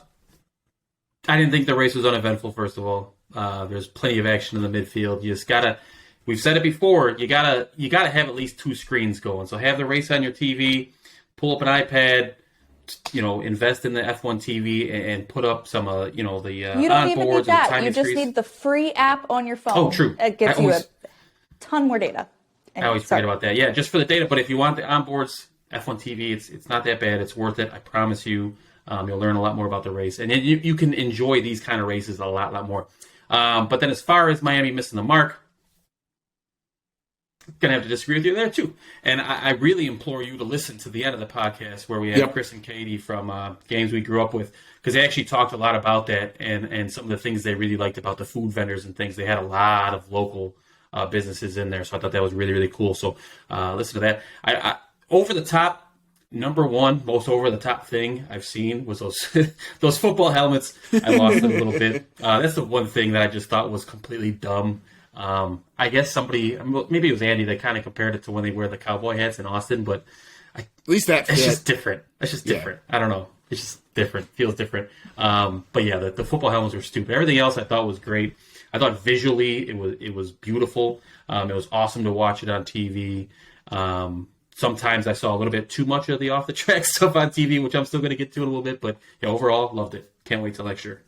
S1: didn't think the race was uneventful, first of all. There's plenty of action in the midfield. You just gotta, we've said it before, you gotta have at least 2 screens going. So have the race on your TV, pull up an iPad, invest in the F1 TV and put up some, the
S3: you don't even need that. You just need the free app on your phone.
S1: Oh, true.
S3: It gives you a ton more data.
S1: I always forget about that. Yeah, just for the data. But if you want the onboards, F1 TV, it's not that bad. It's worth it. I promise you. You'll learn a lot more about the race. And you can enjoy these kind of races a lot more. But then as far as Miami missing the mark, I'm going to have to disagree with you there, too. And I really implore you to listen to the end of the podcast where we had Chris and Katie from Games We Grew Up With, because they actually talked a lot about that and some of the things they really liked about the food vendors and things. They had a lot of local businesses in there, so I thought that was really, really cool. So listen to that. I over the top, number one, most over the top thing I've seen was those football helmets. I lost it a little bit. That's the one thing that I just thought was completely dumb. I guess somebody, maybe it was Andy, that kind of compared it to when they wear the cowboy hats in Austin, but
S2: at least it's
S1: just different. It's just different. I don't know. It's just different. Feels different. But yeah, the football helmets were stupid. Everything else I thought was great. I thought visually it was beautiful. It was awesome to watch it on TV. Sometimes I saw a little bit too much of the off the track stuff on TV, which I'm still going to get to in a little bit. But yeah, overall, loved it. Can't wait till next year.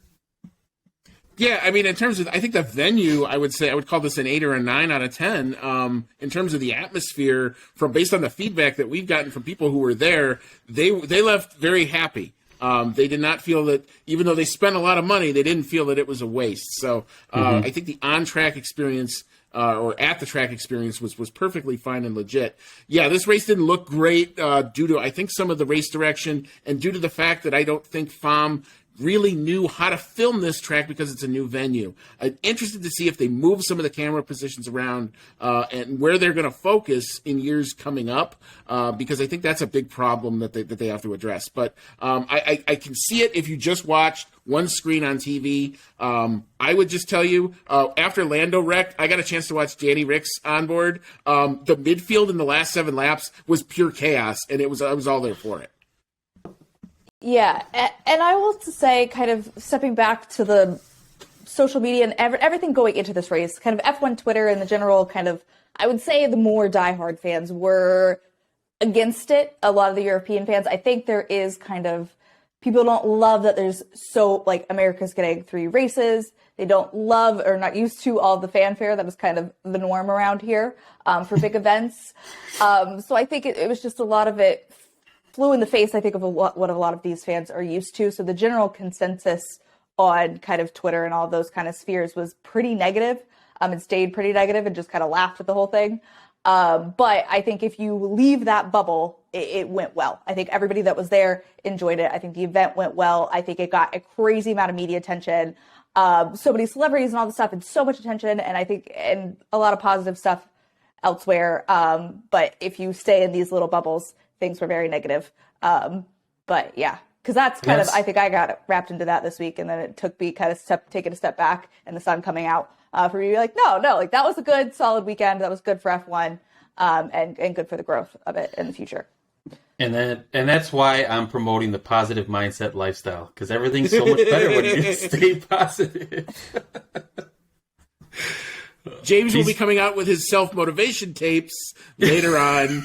S2: Yeah, in terms of, I think the venue, I would call this an 8 or a 9 out of 10. In terms of the atmosphere, based on the feedback that we've gotten from people who were there, they left very happy. They did not feel that, even though they spent a lot of money, they didn't feel that it was a waste. So I think the on-track experience or at the track experience was perfectly fine and legit. Yeah, this race didn't look great due to, I think, some of the race direction and due to the fact that I don't think FOM really knew how to film this track because it's a new venue. I'm interested to see if they move some of the camera positions around and where they're going to focus in years coming up because I think that's a big problem that they have to address. But I can see it if you just watched one screen on TV. I would just tell you, after Lando wrecked, I got a chance to watch Danny Rick's onboard. The midfield in the last 7 laps was pure chaos, and I was all there for it.
S3: Yeah, and I will say, kind of stepping back to the social media and everything going into this race, kind of F1 Twitter and the general kind of I would say the more diehard fans were against it. A lot of the European fans, I think there is kind of, people don't love that there's America's getting 3 races. They don't love or not used to all the fanfare that is kind of the norm around here for big events. So I think it was just a lot of it flew in the face, I think, of what a lot of these fans are used to. So the general consensus on kind of Twitter and all those kind of spheres was pretty negative. It stayed pretty negative and just kind of laughed at the whole thing. But I think if you leave that bubble, it went well. I think everybody that was there enjoyed it. I think the event went well. I think it got a crazy amount of media attention. So many celebrities and all this stuff, and so much attention. And I think, and a lot of positive stuff elsewhere. But if you stay in these little bubbles, things were very negative. But yeah, because that's kind of, I think I got wrapped into that this week. And then it took me kind of taking a step back and the sun coming out for me to be like, no, like that was a good solid weekend. That was good for F1 and good for the growth of it in the future.
S1: And that's why I'm promoting the positive mindset lifestyle, because everything's so much better when you stay positive.
S2: James will be coming out with his self-motivation tapes later on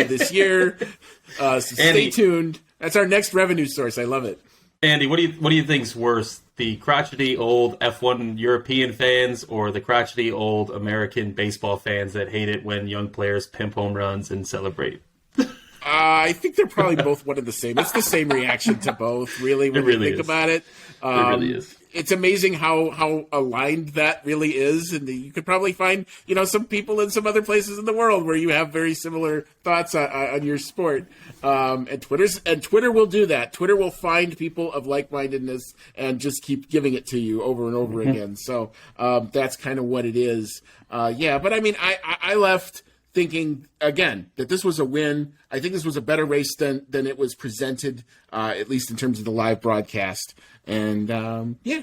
S2: this year. So stay tuned. That's our next revenue source. I love it.
S1: Andy, what do you think's worse, the crotchety old F1 European fans or the crotchety old American baseball fans that hate it when young players pimp home runs and celebrate?
S2: I think they're probably both one and the same. It's the same reaction to both, really, when you think about it.
S1: It really is.
S2: It's amazing how aligned that really is, and you could probably find some people in some other places in the world where you have very similar thoughts on your sport. And Twitter will do that. Twitter will find people of like-mindedness and just keep giving it to you over and over again. So that's kind of what it is. But I mean, I left thinking, again, that this was a win. I think this was a better race than it was presented, at least in terms of the live broadcast. And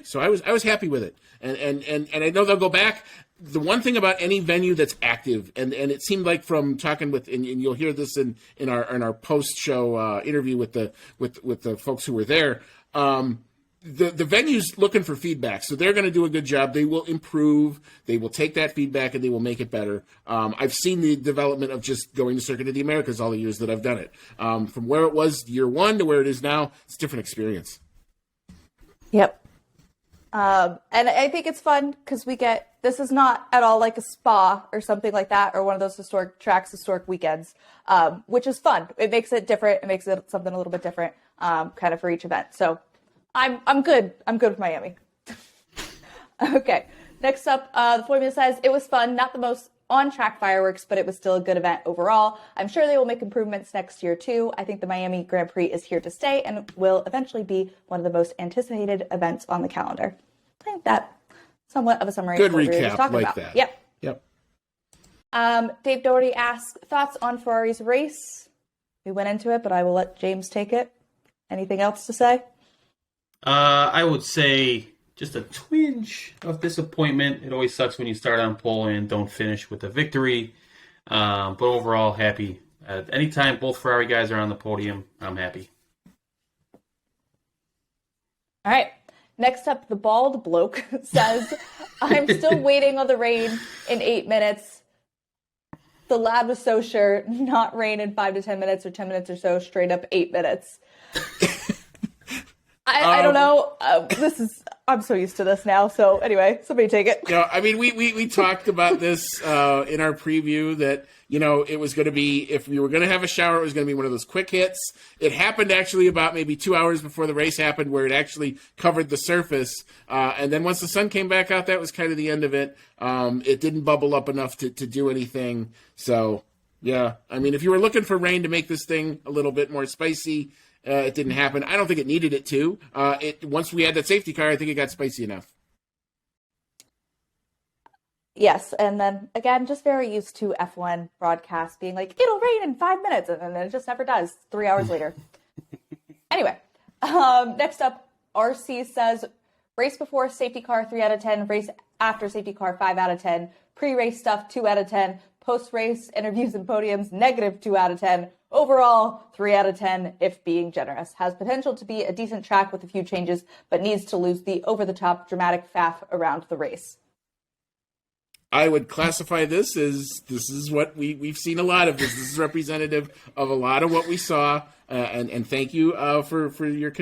S2: so I was happy with it. And I know they'll go back. The one thing about any venue that's active, and it seemed like from talking with, and you'll hear this in our post show interview with the folks who were there. The venue's looking for feedback, so they're going to do a good job. They will improve. They will take that feedback and they will make it better. I've seen the development of just going to Circuit of the Americas all the years that I've done it. From where it was year one to where it is now, it's a different experience.
S3: Yep. And I think it's fun because this is not at all like a spa or something like that, or one of those historic weekends, which is fun. It makes it different. It makes it something a little bit different, kind of for each event. So I'm good. I'm good with Miami. Okay. Next up, the formula says it was fun, not the most on-track fireworks, but it was still a good event overall. I'm sure they will make improvements next year too. I think the Miami Grand Prix is here to stay and will eventually be one of the most anticipated events on the calendar. I think that somewhat of a summary.
S2: Good
S3: of what we were just
S2: recap
S3: talking
S2: like
S3: about.
S2: that.
S3: Yep. Dave Doherty asks, thoughts on Ferrari's race? We went into it, but I will let James take it. Anything else to say?
S1: I would say just a twinge of disappointment. It always sucks when you start on pole and don't finish with a victory. But overall, happy. Anytime both Ferrari guys are on the podium, I'm happy.
S3: All right. Next up, the bald bloke says, I'm still waiting on the rain in 8 minutes. The lad was so sure, not rain in 5 to 10 minutes or 10 minutes or so, straight up 8 minutes. I don't know. I'm so used to this now. So anyway, somebody take it.
S2: I mean, we talked about this in our preview that, it was going to be, if we were going to have a shower, it was going to be one of those quick hits. It happened actually about maybe 2 hours before the race happened, where it actually covered the surface. And then once the sun came back out, that was kind of the end of it. It didn't bubble up enough to do anything. So, yeah. I mean, if you were looking for rain to make this thing a little bit more spicy, it didn't happen. I don't think it needed it to. Once we had that safety car, I think it got spicy enough.
S3: Yes, and then again, just very used to F1 broadcasts being like, it'll rain in 5 minutes, and then it just never does. 3 hours later. Anyway, next up, RC says, race before safety car 3 out of 10, race after safety car 5 out of 10, pre-race stuff 2 out of 10, post-race interviews and podiums negative 2 out of 10. Overall, 3 out of 10, if being generous. Has potential to be a decent track with a few changes, but needs to lose the over-the-top dramatic faff around the race.
S2: I would classify this is what we've seen a lot of this. This is representative of a lot of what we saw, and thank you for your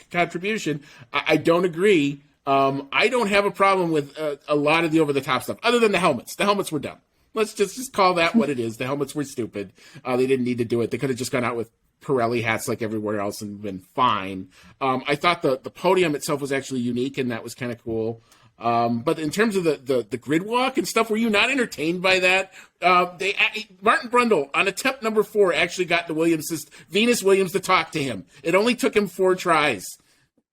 S2: contribution. I don't agree. I don't have a problem with a lot of the over-the-top stuff, other than the helmets. The helmets were dumb. Let's just call that what it is. The helmets were stupid. They didn't need to do it. They could have just gone out with Pirelli hats like everywhere else and been fine. I thought the podium itself was actually unique, and that was kind of cool. But in terms of the grid walk and stuff, were you not entertained by that? Martin Brundle on attempt number 4 actually got the Venus Williams to talk to him. It only took him 4 tries.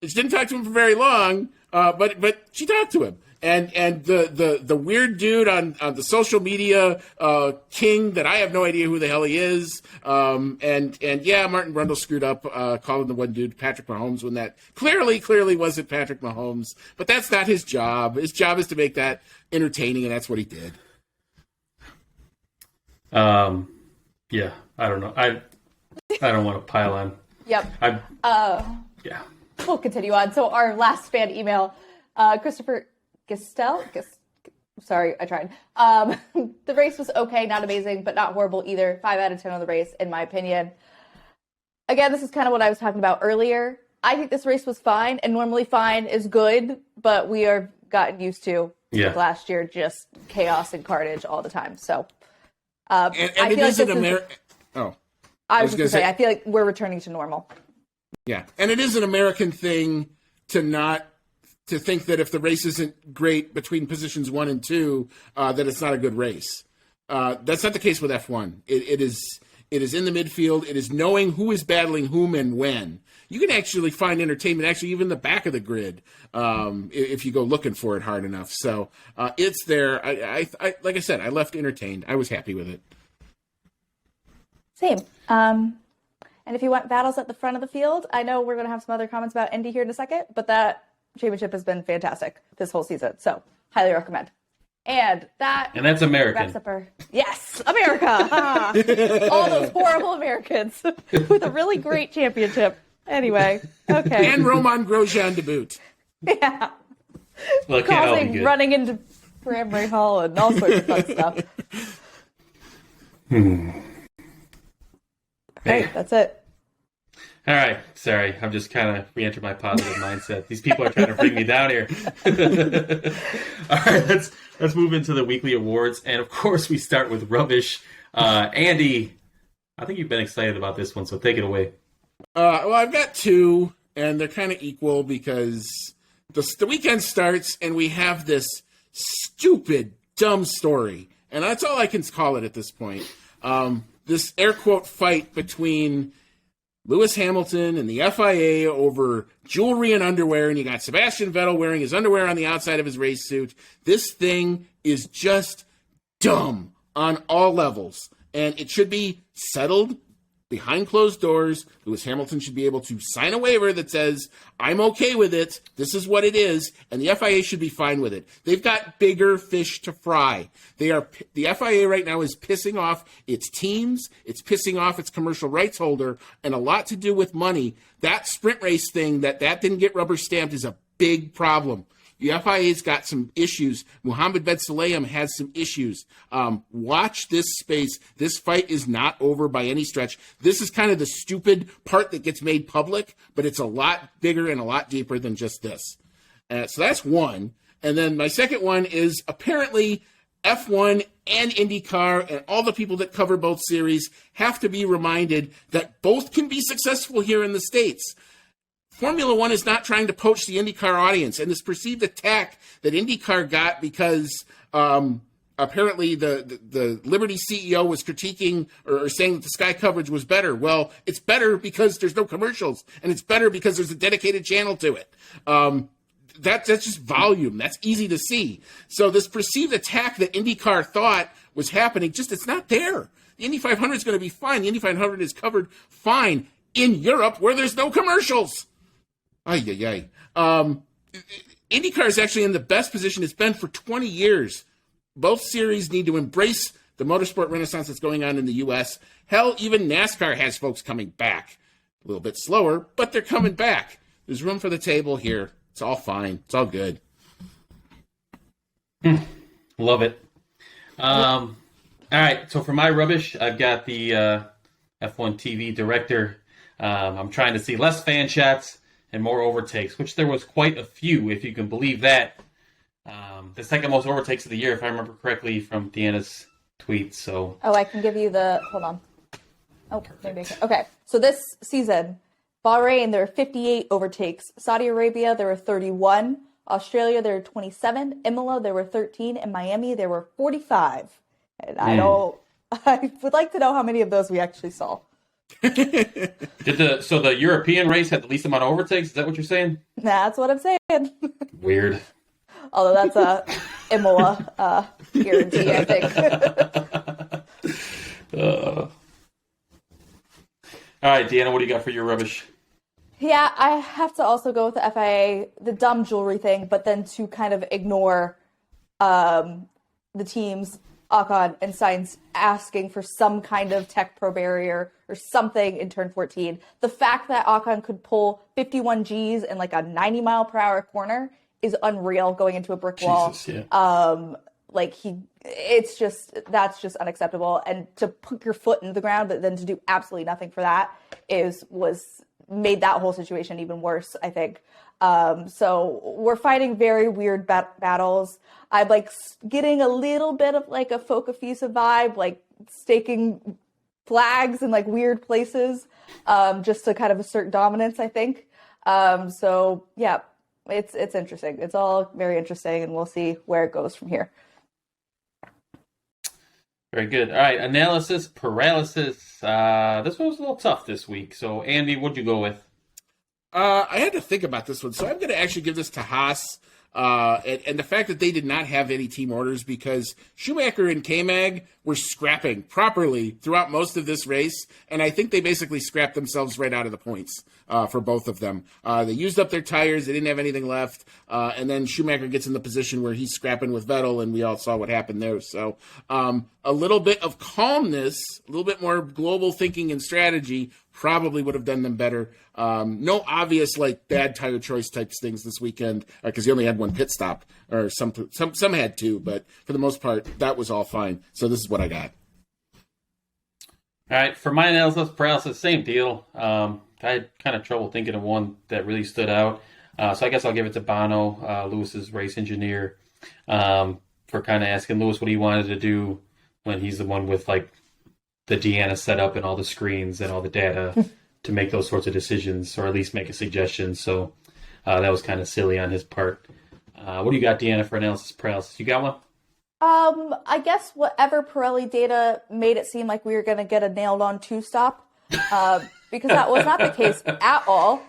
S2: She didn't talk to him for very long, but she talked to him. And the weird dude on the social media king that I have no idea who the hell he is. And yeah, Martin Brundle screwed up calling the one dude Patrick Mahomes when that clearly wasn't Patrick Mahomes. But that's not his job. His job is to make that entertaining, and that's what he did.
S1: Yeah, I don't know. I don't want to pile on.
S3: Yep.
S1: Yeah.
S3: We'll continue on. So our last fan email, Christopher Gestel. Sorry, I tried. The race was okay, not amazing, but not horrible either. 5 out of 10 on the race, in my opinion. Again, this is kind of what I was talking about earlier. I think this race was fine, and normally fine is good, but we are gotten used to like last year, just chaos and carnage all the time. So,
S2: and
S3: I
S2: it
S3: feel
S2: is
S3: like
S2: an American. Oh,
S3: I was just going to say, I feel like we're returning to normal.
S2: Yeah, and it is an American thing to think that if the race isn't great between positions 1 and 2, that it's not a good race. That's not the case with F1. It is in the midfield. It is knowing who is battling whom and when. You can actually find entertainment, actually even the back of the grid, if you go looking for it hard enough. So it's there. I like I said, I left entertained. I was happy with it.
S3: Same. And if you want battles at the front of the field, I know we're going to have some other comments about Indy here in a second, but that championship has been fantastic this whole season. So highly recommend. And
S1: that's American.
S3: Yes, America. All those horrible Americans with a really great championship. Anyway, okay.
S2: And Roman Grosjean to boot.
S3: Yeah.
S1: Well,
S3: causing running into Brambury Hall and all sorts of fun stuff. Hey, that's it.
S1: All right. Sorry. I'm just kind of re-entered my positive mindset. These people are trying to bring me down here. All right. Let's move into the weekly awards. And, of course, we start with rubbish. Andy, I think you've been excited about this one, so take it away.
S2: Well, I've got 2, and they're kind of equal because the weekend starts, and we have this stupid, dumb story. And that's all I can call it at this point. This air quote fight between Lewis Hamilton and the FIA over jewelry and underwear, and you got Sebastian Vettel wearing his underwear on the outside of his race suit. This thing is just dumb on all levels, and it should be settled behind closed doors. Lewis Hamilton should be able to sign a waiver that says, I'm okay with it, this is what it is, and the FIA should be fine with it. They've got bigger fish to fry. The FIA right now is pissing off its teams, it's pissing off its commercial rights holder, and a lot to do with money. That sprint race thing, that didn't get rubber stamped is a big problem. The FIA's got some issues. Mohammed Ben Sulayem has some issues. Watch this space. This fight is not over by any stretch. This is kind of the stupid part that gets made public, but it's a lot bigger and a lot deeper than just this. So that's one. And then my second one is apparently F1 and IndyCar and all the people that cover both series have to be reminded that both can be successful here in the States. Formula One is not trying to poach the IndyCar audience, and this perceived attack that IndyCar got because apparently the Liberty CEO was critiquing or saying that the Sky coverage was better. Well, it's better because there's no commercials, and it's better because there's a dedicated channel to it. That's just volume. That's easy to see. So this perceived attack that IndyCar thought was happening, it's not there. The Indy 500 is going to be fine. The Indy 500 is covered fine in Europe where there's no commercials. IndyCar is actually in the best position it's been for 20 years. Both series need to embrace the motorsport renaissance that's going on in the U.S. Hell, even NASCAR has folks coming back. A little bit slower, but they're coming back. There's room for the table here. It's all fine. It's all good.
S1: Love it. All right, so for my rubbish, I've got the F1 TV director. I'm trying to see less fan shots and more overtakes, which there was quite a few, if you can believe that. The second most overtakes of the year, if I remember correctly, from Deanna's tweet. So,
S3: I can give you the. Hold on. Oh, maybe I can. Okay. So this season, Bahrain, there were 58 overtakes. Saudi Arabia, there were 31. Australia, there were 27. Imola, there were 13. And Miami, there were 45. And I would like to know how many of those we actually saw.
S1: So the European race had the least amount of overtakes? Is that what you're saying?
S3: That's what I'm saying.
S1: Weird.
S3: Although that's a Imola guarantee, I think.
S1: All right, Deanna, what do you got for your rubbish?
S3: Yeah, I have to also go with the FIA, the dumb jewelry thing, but then to kind of ignore the teams, Ocon and Sainz, asking for some kind of Tech Pro barrier or something in turn 14. The fact that Ocon could pull 51 Gs in like a 90 mile per hour corner is unreal going into a brick wall.
S1: Jesus, yeah.
S3: That's just unacceptable. And to put your foot in the ground, but then to do absolutely nothing for that made that whole situation even worse, I think. So we're fighting very weird battles. I'm like getting a little bit of like a Foca Fisa vibe, like staking flags in like weird places, just to kind of assert dominance, I think. So yeah, it's interesting. It's all very interesting, and we'll see where it goes from here.
S1: Very good. All right, analysis paralysis. This one was a little tough this week. So, Andy, what'd you go with?
S2: I had to think about this one, so I'm going to actually give this to Haas. And the fact that they did not have any team orders, because Schumacher and K-Mag were scrapping properly throughout most of this race, and I think they basically scrapped themselves right out of the points for both of them. They used up their tires, they didn't have anything left, and then Schumacher gets in the position where he's scrapping with Vettel, and we all saw what happened there. So a little bit of calmness, a little bit more global thinking and strategy probably would have done them better. No obvious like bad tire choice types things this weekend, because he only had one pit stop, or some had two, but for the most part that was all fine. So this is what I got.
S1: All right, for my analysis paralysis, same deal. I had kind of trouble thinking of one that really stood out. So I guess I'll give it to Bono, Lewis's race engineer, for kind of asking Lewis what he wanted to do when he's the one with like the Deanna setup and all the screens and all the data to make those sorts of decisions, or at least make a suggestion. So that was kind of silly on his part. What do you got, Deanna, for analysis paralysis? You got one?
S3: I guess whatever Pirelli data made it seem like we were going to get a nailed-on two-stop, because that was not the case at all.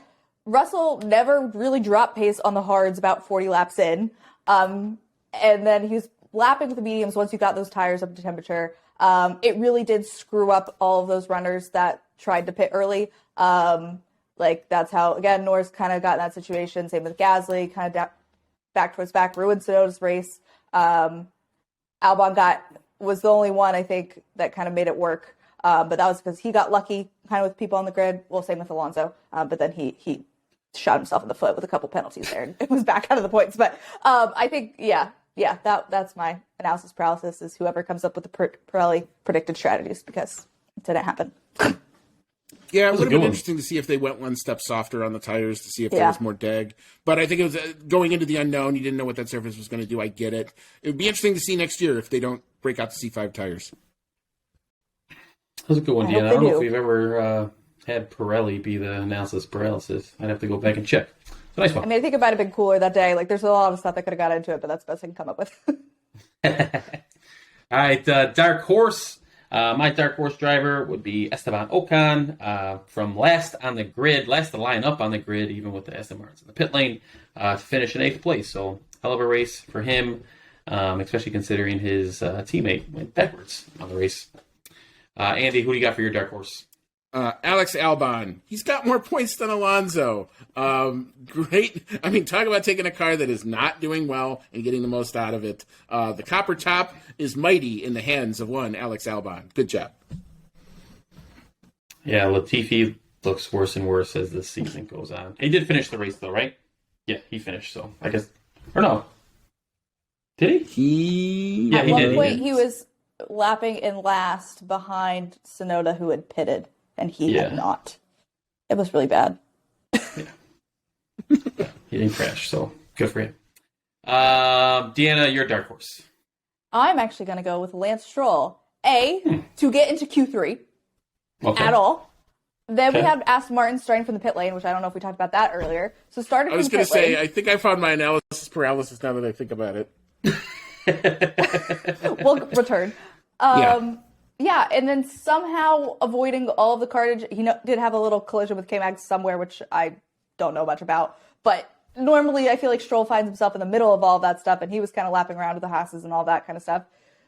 S3: Russell never really dropped pace on the hards about 40 laps in, and then he was lapping with the mediums once you got those tires up to temperature. It really did screw up all of those runners that tried to pit early. That's how, again, Norris kind of got in that situation. Same with Gasly, kind of back towards back, ruined Tsunoda's race. Albon was the only one, I think, that kind of made it work. But that was because he got lucky kind of with people on the grid. Well, same with Alonso. But then he shot himself in the foot with a couple penalties there, and it was back out of the points. But I think, that's my analysis paralysis, is whoever comes up with the Pirelli predicted strategies, because it didn't happen.
S2: Yeah, it would have been interesting to see if they went one step softer on the tires to see if there was more dag. But I think it was going into the unknown. You didn't know what that surface was going to do. I get it. It would be interesting to see next year if they don't break out the C5 tires.
S1: That was a good one, Deanna. I don't know if we've ever had Pirelli be the analysis paralysis. I'd have to go back and check. It's a nice one.
S3: I mean, I think it might have been cooler that day. Like, there's a lot of stuff that could have got into it, but that's the best I can come up with.
S1: All right, dark horse. My dark horse driver would be Esteban Ocon, from last to line up on the grid, even with the Aston Martins in the pit lane, to finish in 8th place. So, hell of a race for him, especially considering his teammate went backwards on the race. Andy, who do you got for your dark horse?
S2: Alex Albon. He's got more points than Alonso. Great. I mean, talk about taking a car that is not doing well and getting the most out of it. The copper top is mighty in the hands of one Alex Albon. Good job.
S1: Yeah, Latifi looks worse and worse as the season goes on. He did finish the race, though, right? Yeah, he finished, so I guess... Or no. Did he?
S2: He
S3: At
S1: he
S3: one
S1: did,
S3: point, he was lapping in last behind Sonoda, who had pitted, and he had not. It was really bad.
S1: He didn't crash, so good for him. Deanna, you're a dark horse.
S3: I'm actually going to go with Lance Stroll. To get into Q3
S1: Okay.
S3: at all. Then we
S1: Okay.
S3: had Aston Martin starting from the pit lane, which I don't know if we talked about that earlier. So started
S2: I was
S3: from
S2: going
S3: the
S2: to
S3: pit
S2: say,
S3: lane.
S2: I think I found my analysis paralysis now that I think about it.
S3: We'll return.
S2: Yeah.
S3: Yeah, and then somehow avoiding all of the carnage. He did have a little collision with K-Mag somewhere, which I don't know much about. But normally I feel like Stroll finds himself in the middle of all of that stuff, and he was kind of lapping around with the Haas's and all that kind of stuff.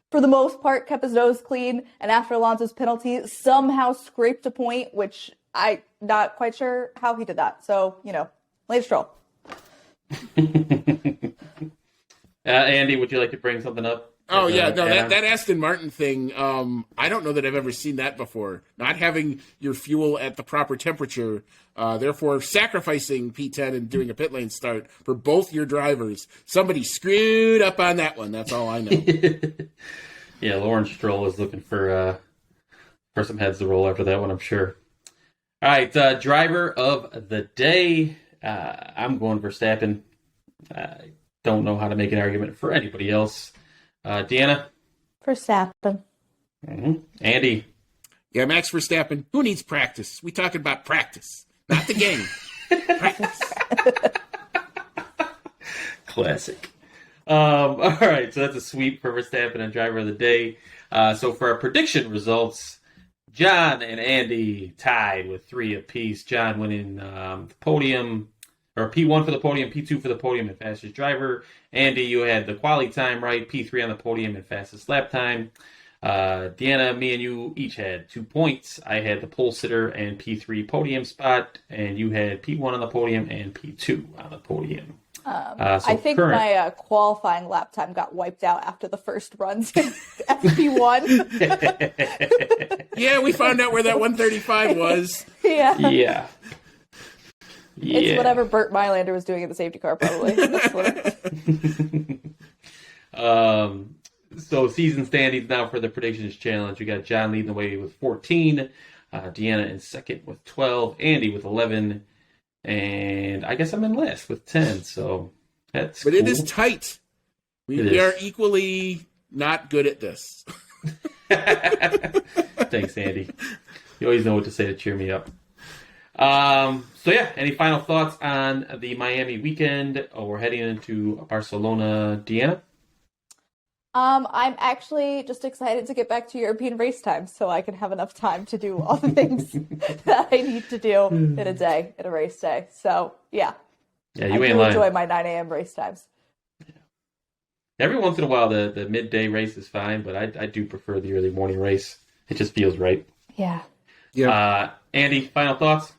S3: For the most part, kept his nose clean, and after Alonso's penalty, somehow scraped a point, which I'm not quite sure how he did that. So, Lance Stroll.
S1: Andy, would you like to bring something up?
S2: Oh, yeah. No, that Aston Martin thing, I don't know that I've ever seen that before. Not having your fuel at the proper temperature, therefore sacrificing P10 and doing a pit lane start for both your drivers. Somebody screwed up on that one. That's all I know.
S1: Yeah, Lawrence Stroll is looking for some heads to roll after that one, I'm sure. All right, driver of the day. I'm going Verstappen. I don't know how to make an argument for anybody else. Deanna?
S3: Verstappen.
S1: Mm-hmm. Andy?
S2: Yeah, Max Verstappen. Who needs practice? We talking about practice, not the game. Practice.
S1: Classic. All right, so that's a sweep for Verstappen and driver of the day. So for our prediction results, John and Andy tied with 3 apiece. John winning the podium, or P1 for the podium, P2 for the podium and fastest driver. Andy, you had the quality time right, P3 on the podium and fastest lap time. Deanna, me and you each had 2 points. I had the pole sitter and P3 podium spot, and you had P1 on the podium and P2 on the podium.
S3: I think my qualifying lap time got wiped out after the first runs in FP1.
S2: Yeah, we found out where that 135 was.
S3: Yeah.
S1: Yeah.
S3: It's whatever Burt Mylander was doing in the safety car, probably.
S1: So season standings now for the predictions challenge. We got John leading the way with 14, Deanna in second with 12, Andy with 11, and I guess I'm in last with 10. So that's
S2: But
S1: cool.
S2: it is tight. We are equally not good at this.
S1: Thanks, Andy. You always know what to say to cheer me up. So yeah, any final thoughts on the Miami weekend? We're heading into Barcelona, Deanna.
S3: I'm actually just excited to get back to European race time so I can have enough time to do all the things that I need to do in a day, in a race day. So yeah,
S1: Yeah,
S3: I
S1: you ain't
S3: do
S1: lying.
S3: enjoy my 9 a.m. race times.
S1: Every once in a while, the midday race is fine, but I do prefer the early morning race. It just feels right.
S3: Yeah.
S1: Andy, final thoughts?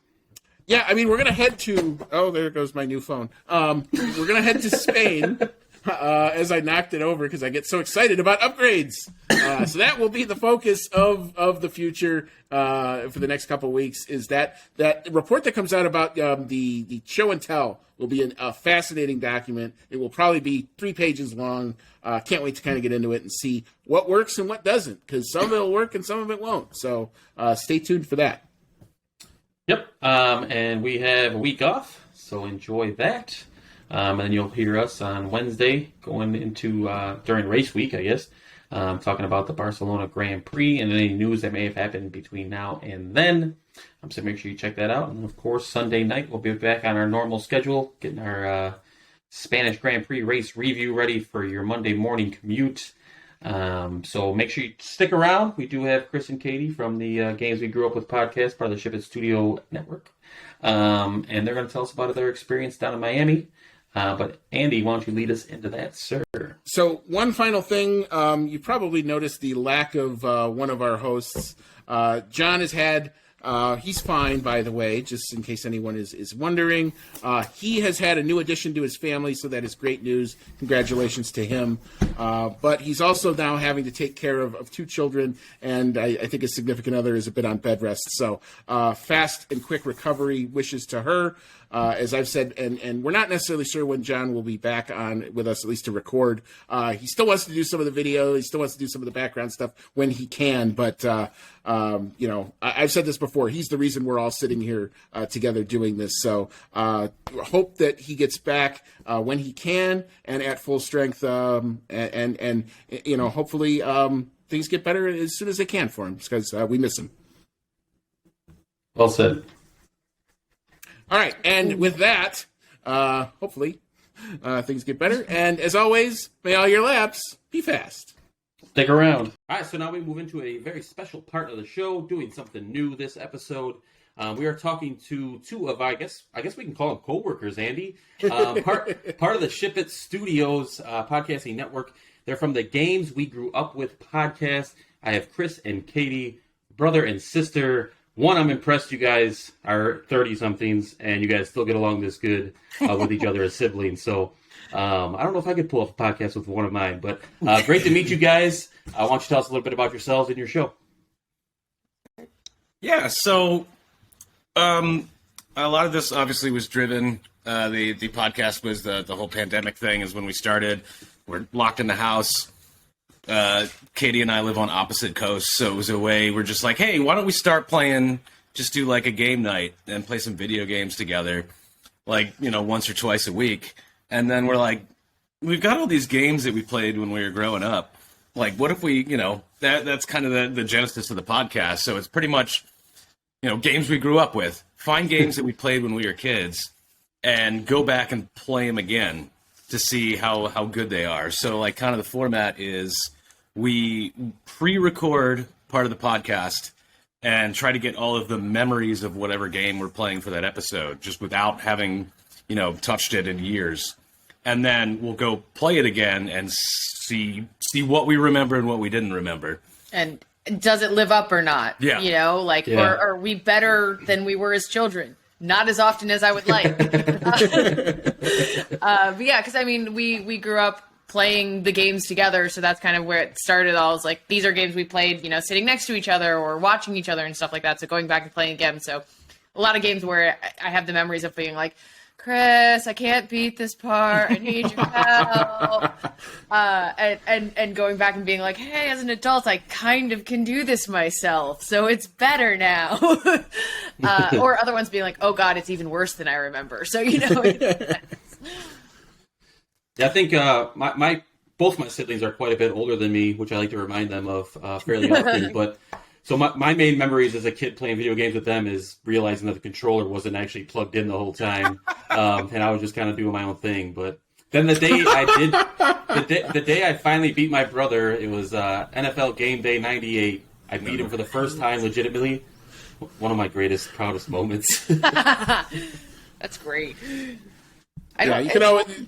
S2: Yeah, I mean, we're going to head to... Oh, there goes my new phone. We're going to head to Spain as I knocked it over because I get so excited about upgrades. So that will be the focus of the future for the next couple of weeks, is that report that comes out about the show and tell will be a fascinating document. It will probably be 3 pages long. Can't wait to kind of get into it and see what works and what doesn't, because some of it will work and some of it won't. So stay tuned for that.
S1: Yep. And we have a week off, so enjoy that. And then you'll hear us on Wednesday going into during race week, I guess, talking about the Barcelona Grand Prix and any news that may have happened between now and then. So make sure you check that out. And of course, Sunday night we'll be back on our normal schedule, getting our Spanish Grand Prix race review ready for your Monday morning commute. So make sure you stick around. We do have Chris and Katie from the Games We Grew Up With podcast, part of the Ship It Studio network. And they're going to tell us about their experience down in Miami. But Andy, why don't you lead us into that, sir?
S2: So one final thing, you probably noticed the lack of one of our hosts. John has had He's fine, by the way, just in case anyone is wondering. He has had a new addition to his family, so that is great news. Congratulations to him. But he's also now having to take care of two children, and I think his significant other is a bit on bed rest. So fast and quick recovery wishes to her. As I've said, and we're not necessarily sure when John will be back on with us, at least to record. He still wants to do some of the video. He still wants to do some of the background stuff when he can. But, I've said this before. He's the reason we're all sitting here together doing this. So hope that he gets back when he can and at full strength. Hopefully things get better as soon as they can for him because we miss him.
S1: Well said.
S2: All right, and with that, hopefully things get better. And as always, may all your laps be fast.
S1: Stick around. All right, so now we move into a very special part of the show, doing something new this episode. We are talking to two of, I guess we can call them co-workers, Andy. Part of the Ship It Studios podcasting network. They're from the Games We Grew Up With podcast. I have Chris and Katie, brother and sister. One, I'm impressed you guys are 30-somethings, and you guys still get along this good with each other as siblings. So I don't know if I could pull off a podcast with one of mine, but great to meet you guys. Why don't you tell us a little bit about yourselves and your show?
S4: Yeah, so a lot of this obviously was driven. The podcast was the whole pandemic thing is when we started. We're locked in the house. Katie and I live on opposite coasts, so it was a way we're just like, hey, why don't we start playing, just do like a game night and play some video games together, like, once or twice a week. And then we're like, we've got all these games that we played when we were growing up. Like, what if we, that's kind of the genesis of the podcast. So it's pretty much, games we grew up with. Find games that we played when we were kids and go back and play them again to see how good they are. So, like, kind of the format is we pre-record part of the podcast and try to get all of the memories of whatever game we're playing for that episode, just without having, touched it in years. And then we'll go play it again and see what we remember and what we didn't remember.
S5: And does it live up or not?
S4: Yeah.
S5: Or are we better than we were as children? Not as often as I would like. But yeah, because we grew up playing the games together, so that's kind of where it started. All was like, these are games we played, sitting next to each other or watching each other and stuff like that. So going back and playing again. So a lot of games where I have the memories of being like, Chris, I can't beat this part. I need your help. And going back and being like, hey, as an adult, I kind of can do this myself, so it's better now. Or other ones being like, oh God, it's even worse than I remember. So
S1: Yeah, I think both my siblings are quite a bit older than me, which I like to remind them of fairly often. But so my main memories as a kid playing video games with them is realizing that the controller wasn't actually plugged in the whole time, and I was just kind of doing my own thing. But then the day I finally beat my brother, it was NFL Game Day '98. I beat him for the first time legitimately. One of my greatest, proudest moments.
S5: that's great.
S2: You can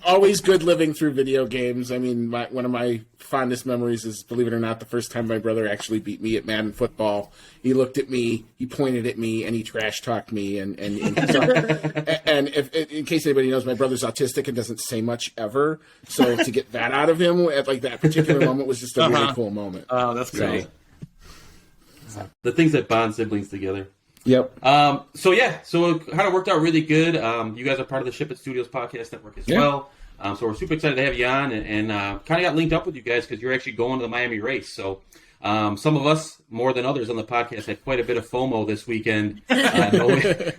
S2: always good living through video games. I mean, one of my fondest memories is, believe it or not, the first time my brother actually beat me at Madden football. He looked at me, he pointed at me, and he trash talked me. And if, in case anybody knows, my brother's autistic and doesn't say much ever. So to get that out of him at like that particular moment was just a really cool moment.
S4: Oh, that's great.
S1: The things that bond siblings together.
S2: Yep.
S1: So it kind of worked out really good. You guys are part of the Ship It Studios podcast network as well. So we're super excited to have you on and kind of got linked up with you guys because you're actually going to the Miami race. So some of us, more than others on the podcast, had quite a bit of FOMO this weekend,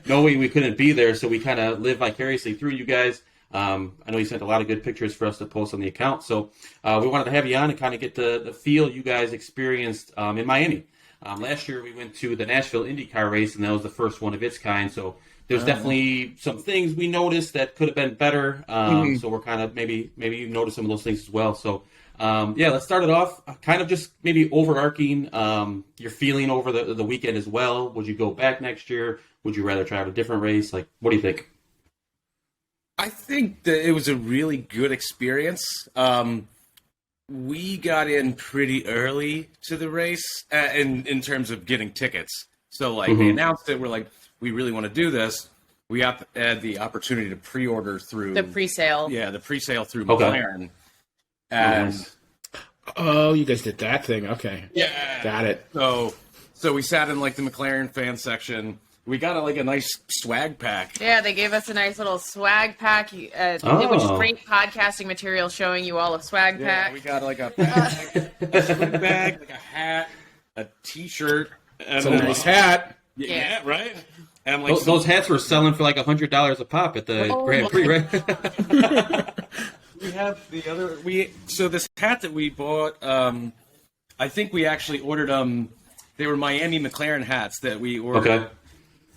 S1: knowing we couldn't be there. So we kind of live vicariously through you guys. I know you sent a lot of good pictures for us to post on the account. So we wanted to have you on and kind of get the feel you guys experienced in Miami. Last year we went to the Nashville IndyCar race, and that was the first one of its kind. So there's definitely some things we noticed that could have been better. So we're kind of maybe you notice some of those things as well. So let's start it off. Kind of just maybe overarching your feeling over the weekend as well. Would you go back next year? Would you rather try out a different race? Like, what do you think?
S4: I think that it was a really good experience. We got in pretty early to the race in terms of getting tickets. So like they announced it, we're like, we really want to do this. We had the opportunity to pre-order through
S5: The pre-sale.
S4: Yeah, the pre-sale through McLaren. And
S2: Oh, you guys did that thing. Okay.
S4: yeah,
S2: Got it.
S4: So we sat in like the McLaren fan section. We got like a nice swag pack.
S5: Yeah, they gave us a nice little swag pack, which is great podcasting material showing you all of swag
S4: Yeah,
S5: pack.
S4: we got like a bag, a swag bag, like a hat, a T-shirt, and
S2: It's a nice hat.
S4: Yeah, right. And like
S1: Those hats were selling for like $100 a pop at the Grand Prix, right?
S4: we have the other so this hat that we bought. I think we actually ordered they were Miami McLaren hats that we ordered.
S1: Okay.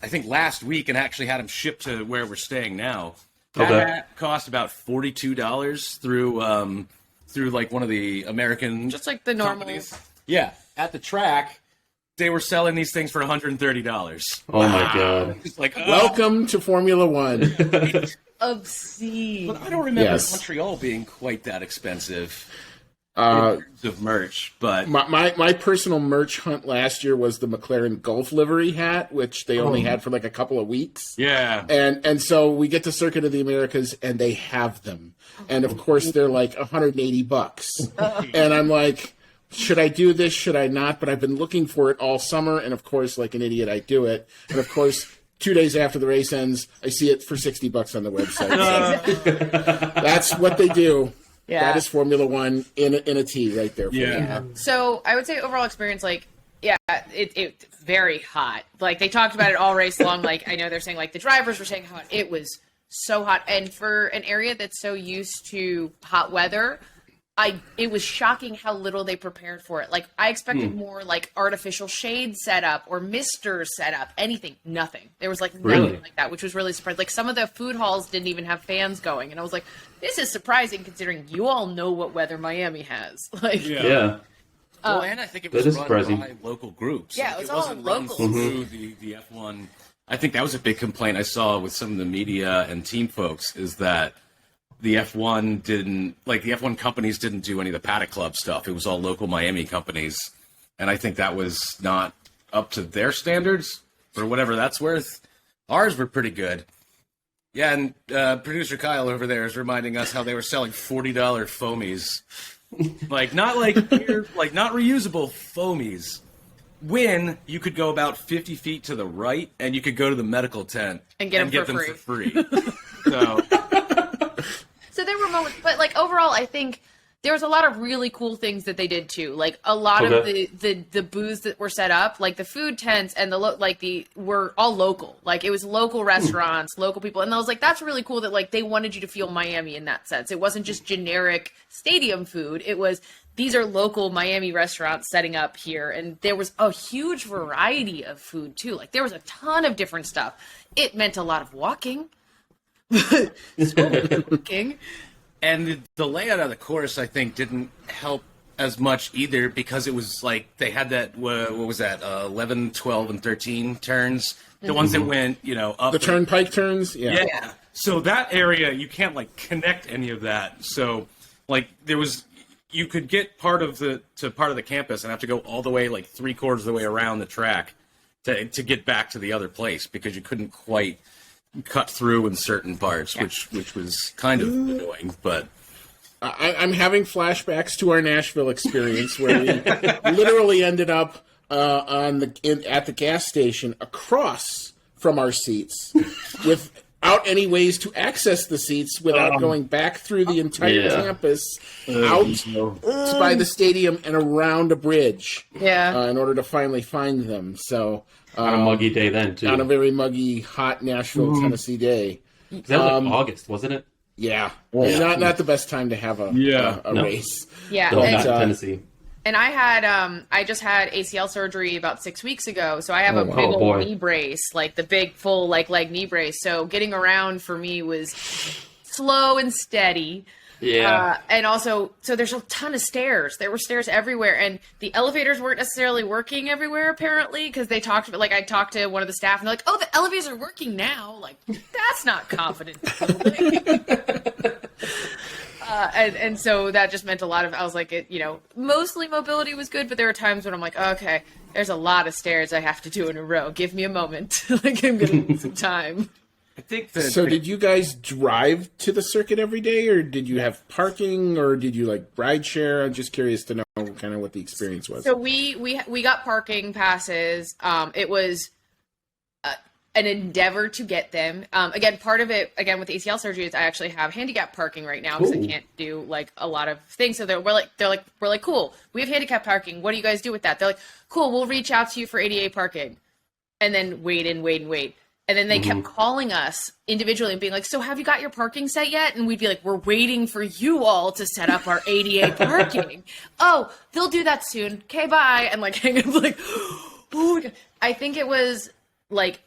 S4: I think last week and actually had them shipped to where we're staying now. That hat cost about $42 through like one of the American
S5: Just like the normal.
S4: companies. Yeah, at the track, they were selling these things for $130.
S1: Oh my god.
S4: It's like
S2: Welcome to Formula One.
S5: Obscene.
S4: But I don't remember
S2: Yes.
S4: Montreal being quite that expensive in terms of merch. But
S2: My personal merch hunt last year was the McLaren Gulf livery hat, which they only had for like a couple of weeks.
S4: yeah,
S2: And so we get to Circuit of the Americas and they have them. And of course they're like $180. And I'm like, should I do this? Should I not? But I've been looking for it all summer. And of course, like an idiot, I do it. And of course, 2 days after the race ends, I see it for $60 on the website. So that's what they do.
S5: Yeah.
S2: That is Formula One in a T right there. For
S4: yeah.
S2: you.
S5: So I would say overall experience, like, yeah, it's very hot. Like they talked about it all race long. Like I know they're saying like the drivers were saying how it was so hot, and for an area that's so used to hot weather, it was shocking how little they prepared for it. Like I expected more like artificial shade setup or mister setup, anything, nothing. There was like nothing like that, which was really surprising. Like some of the food halls didn't even have fans going, and I was like, this is surprising considering you all know what weather Miami has. Like,
S1: Yeah.
S4: Well, and I think it
S1: That
S4: was
S1: is
S4: run
S1: surprising.
S4: by local groups.
S5: Yeah,
S4: Like,
S5: it was
S4: wasn't
S5: all
S4: run
S5: local.
S4: through the F1. I think that was a big complaint I saw with some of the media and team folks is that the F1 companies didn't do any of the Paddock Club stuff. It was all local Miami companies. And I think that was not up to their standards, for whatever that's worth. Ours were pretty good. Yeah, and producer Kyle over there is reminding us how they were selling $40 foamies. not reusable foamies. When you could go about 50 feet to the right and you could go to the medical tent
S5: And get them
S4: for
S5: for
S4: free. So
S5: So there were moments, but like overall, I think there was a lot of really cool things that they did too. Like a lot of the booths that were set up, like the food tents and were all local. Like it was local restaurants, local people, and I was like, that's really cool that like they wanted you to feel Miami in that sense. It wasn't just generic stadium food. It was these are local Miami restaurants setting up here, and there was a huge variety of food too. Like there was a ton of different stuff. It meant a lot of walking. So much walking.
S4: And the layout of the course, I think, didn't help as much either because it was like they had that, what was that, 11, 12, and 13 turns. The ones that went, up.
S2: The turnpike turns?
S4: Yeah. So that area, you can't, like, connect any of that. So, like, you could get part of the campus and have to go all the way, like, 3/4 of the way around the track to get back to the other place because you couldn't quite cut through in certain parts, which was kind of annoying, but
S2: I'm having flashbacks to our Nashville experience where we literally ended up at the gas station across from our seats without any ways to access the seats without going back through the entire campus, out by the stadium and around a bridge in order to finally find them. So
S1: On a muggy day then, too.
S2: on a very muggy, hot Nashville, Tennessee day.
S1: That was like August, wasn't it?
S2: Yeah. Not the best time to have a race.
S5: Yeah.
S1: No,
S5: and-
S1: not in Tennessee.
S5: And I just had ACL surgery about 6 weeks ago, so I have a big
S1: Oh,
S5: old
S1: boy.
S5: knee brace, like the big full leg knee brace. So getting around for me was slow and steady.
S1: Yeah.
S5: And also, so there's a ton of stairs. There were stairs everywhere, and the elevators weren't necessarily working everywhere apparently because they talked about I talked to one of the staff and they're like, "Oh, the elevators are working now." Like that's not confident building. And so that just meant a lot of, I was like, mostly mobility was good, but there were times when I'm like, okay, there's a lot of stairs I have to do in a row. Give me a moment. Like, I'm going to need some time.
S4: I think that.
S2: So did you guys drive to the circuit every day, or did you have parking, or did you like ride share? I'm just curious to know kind of what the experience was.
S5: So we got parking passes. It was an endeavor to get them. Again, part of it, with the ACL surgery, is I actually have handicap parking right now because I can't do like a lot of things. So we're like, cool. We have handicap parking. What do you guys do with that? They're like, cool. We'll reach out to you for ADA parking, and then wait. And then they kept calling us individually and being like, so have you got your parking set yet? And we'd be like, we're waiting for you all to set up our ADA parking. Oh, they'll do that soon. Okay, bye. And like hang up like, oh, I think it was like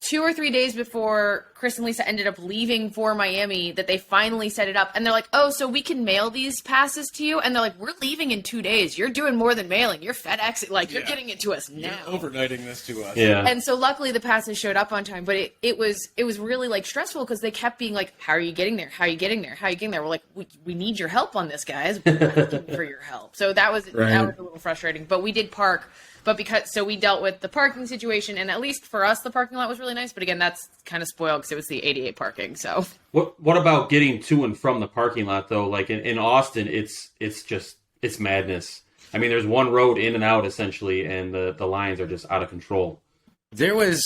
S5: 2 or 3 days before Chris and Lisa ended up leaving for Miami that they finally set it up. And they're like, oh, so we can mail these passes to you? And they're like, we're leaving in 2 days. You're doing more than mailing. You're FedEx. Like, you're getting it to us now.
S4: You're overnighting this to us.
S1: Yeah.
S5: And so luckily the passes showed up on time. But it was really, like, stressful because they kept being like, how are you getting there? How are you getting there? How are you getting there? We're like, we need your help on this, guys. We're asking for your help. So that was a little frustrating. But we did park. But so we dealt with the parking situation, and at least for us, the parking lot was really nice. But again, that's kind of spoiled because it was the 88 parking. So
S1: what about getting to and from the parking lot though? Like in Austin, it's madness. I mean, there's one road in and out essentially, and the lines are just out of control.
S4: There was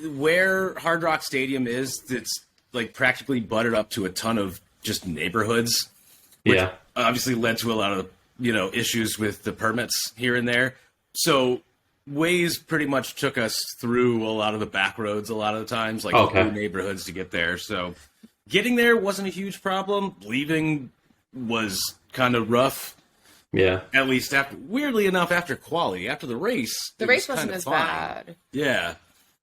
S4: where Hard Rock Stadium is. That's like practically butted up to a ton of just neighborhoods. Which obviously led to a lot of issues with the permits here and there. So Waze pretty much took us through a lot of the back roads a lot of the times, like through neighborhoods to get there. So getting there wasn't a huge problem. Leaving was kind of rough.
S1: Yeah.
S4: At least weirdly enough, after quali, after the race.
S5: The race wasn't as bad.
S4: Yeah.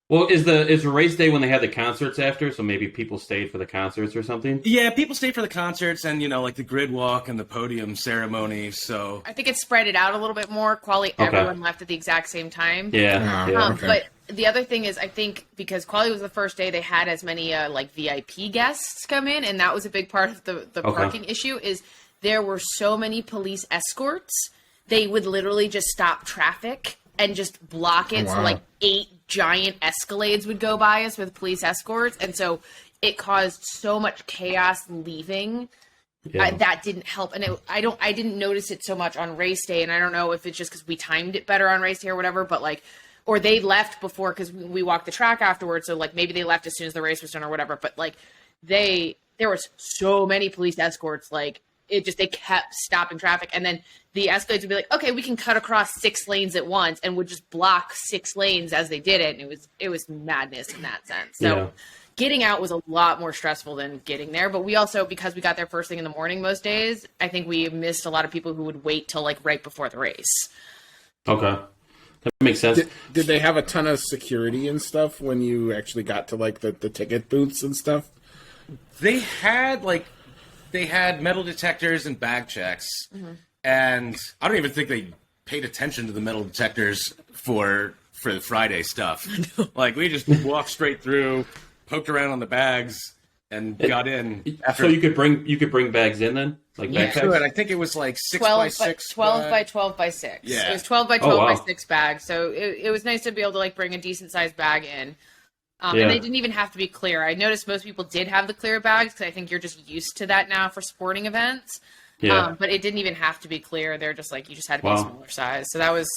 S1: Well, is the race day when they had the concerts after? So maybe people stayed for the concerts or something?
S4: Yeah, people stayed for the concerts and, like the grid walk and the podium ceremony. So
S5: I think it spread it out a little bit more. Quali, everyone left at the exact same time.
S1: Yeah.
S5: But the other thing is, I think because quali was the first day, they had as many like VIP guests come in, and that was a big part of the parking issue. Is there were so many police escorts, they would literally just stop traffic and just block it. So like 8 giant Escalades would go by us with police escorts, and so it caused so much chaos leaving. That didn't help, and I didn't notice it so much on race day, and I don't know if it's just because we timed it better on race day or whatever, but like, or they left before because we walked the track afterwards, so like maybe they left as soon as the race was done or whatever, but like there was so many police escorts, like they kept stopping traffic, and then the Escalades would be like, okay, we can cut across 6 lanes at once, and would just block 6 lanes as they did it, and it was madness in that sense. So getting out was a lot more stressful than getting there, but we also, because we got there first thing in the morning most days, I think we missed a lot of people who would wait till like right before the race.
S1: Okay. That makes sense.
S2: Did they have a ton of security and stuff when you actually got to like the ticket booths and stuff?
S4: They had metal detectors and bag checks, and I don't even think they paid attention to the metal detectors for the Friday stuff. Like, we just walked straight through, poked around on the bags, and got in.
S1: So you could bring bags in then, like backpacks.
S4: I think it was like
S5: 12
S4: by 6,
S5: 12 by 12 by 6.
S4: Yeah.
S5: It was 12 by 12
S1: wow.
S5: by 6 bags. So it was nice to be able to like bring a decent sized bag in. And they didn't even have to be clear. I noticed most people did have the clear bags because I think you're just used to that now for sporting events. But it didn't even have to be clear. They're just like, you just had to be a smaller size. So that was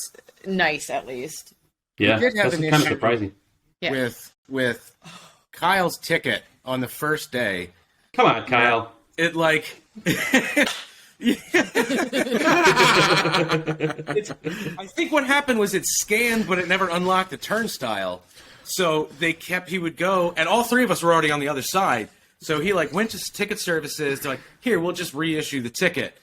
S5: nice, at least.
S1: Yeah,
S4: We did have
S1: that's
S4: an
S1: kind of
S4: issue
S1: surprising.
S5: Yeah.
S4: with Kyle's ticket on the first day.
S1: Come on, Kyle.
S4: It like I think what happened was it scanned, but it never unlocked the turnstile. So he would go, and all 3 of us were already on the other side. So he like went to ticket services. They're like, here, we'll just reissue the ticket.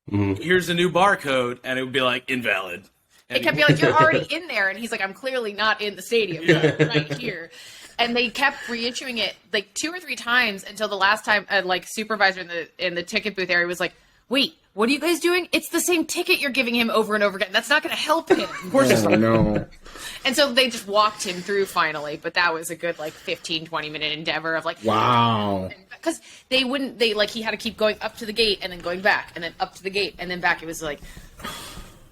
S4: Here's the new barcode, and it would be like invalid.
S5: It kept being like, you're already in there. And he's like, I'm clearly not in the stadium. I'm right here. And they kept reissuing it like 2 or 3 times until the last time, like supervisor in the ticket booth area was like, wait, what are you guys doing? It's the same ticket you're giving him over and over again. That's not going to help him. Of course
S2: Oh, no.
S5: And so they just walked him through finally, but that was a good 15, 20-minute endeavor of
S2: Wow.
S5: because he had to keep going up to the gate and then going back and then up to the gate and then back. It was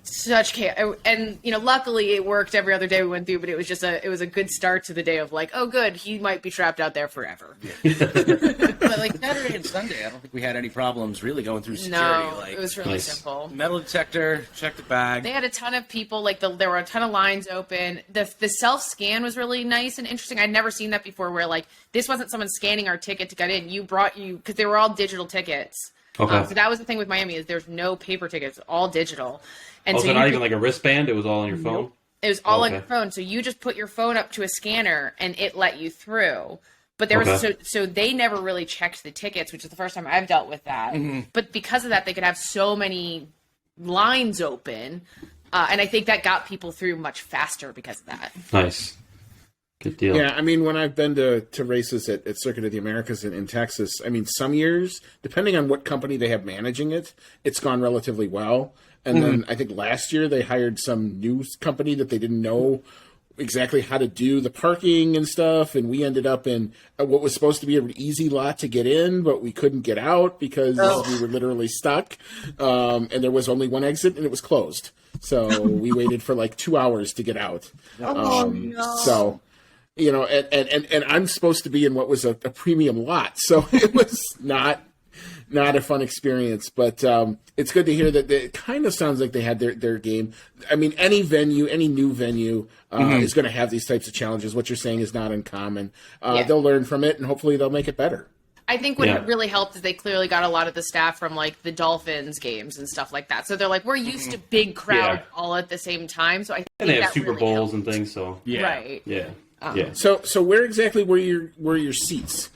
S5: such chaos. And luckily it worked every other day we went through, but it was a good start to the day of oh good, he might be trapped out there forever.
S4: But Saturday and Sunday, I don't think we had any problems really going through security.
S5: No, it was really simple.
S4: Metal detector, check the bag.
S5: They had a ton of people, there were a ton of lines open. The self-scan was really nice and interesting. I'd never seen that before where this wasn't someone scanning our ticket to get in. Because they were all digital tickets.
S1: Okay.
S5: So that was the thing with Miami is there's no paper tickets, all digital. And
S1: so not even a wristband? It was all on your phone?
S5: It was all on your phone. So you just put your phone up to a scanner and it let you through. But there was so they never really checked the tickets, which is the first time I've dealt with that. Mm-hmm. But because of that, they could have so many lines open, and I think that got people through much faster because of that.
S1: Nice, good deal.
S2: Yeah, I mean, when I've been to races at Circuit of the Americas in Texas, I mean, some years, depending on what company they have managing it, it's gone relatively well. And then I think last year they hired some new company that they didn't know exactly how to do the parking and stuff, and we ended up in what was supposed to be an easy lot to get in, but we couldn't get out because we were literally stuck, and there was only one exit and it was closed, so we waited for 2 hours to get out. So and I'm supposed to be in what was a premium lot, so it was not a fun experience, but it's good to hear that it kind of sounds like they had their game. I mean, any new venue is going to have these types of challenges. What you're saying is not uncommon. They'll learn from it, and hopefully they'll make it better.
S5: I think what really helped is they clearly got a lot of the staff from the Dolphins games and stuff like that. So they're we're used to big crowds all at the same time. So I think
S1: and they have
S5: that
S1: Super
S5: really
S1: Bowls
S5: helped.
S1: and things. So
S5: Right.
S1: Yeah.
S2: So where exactly were your seats?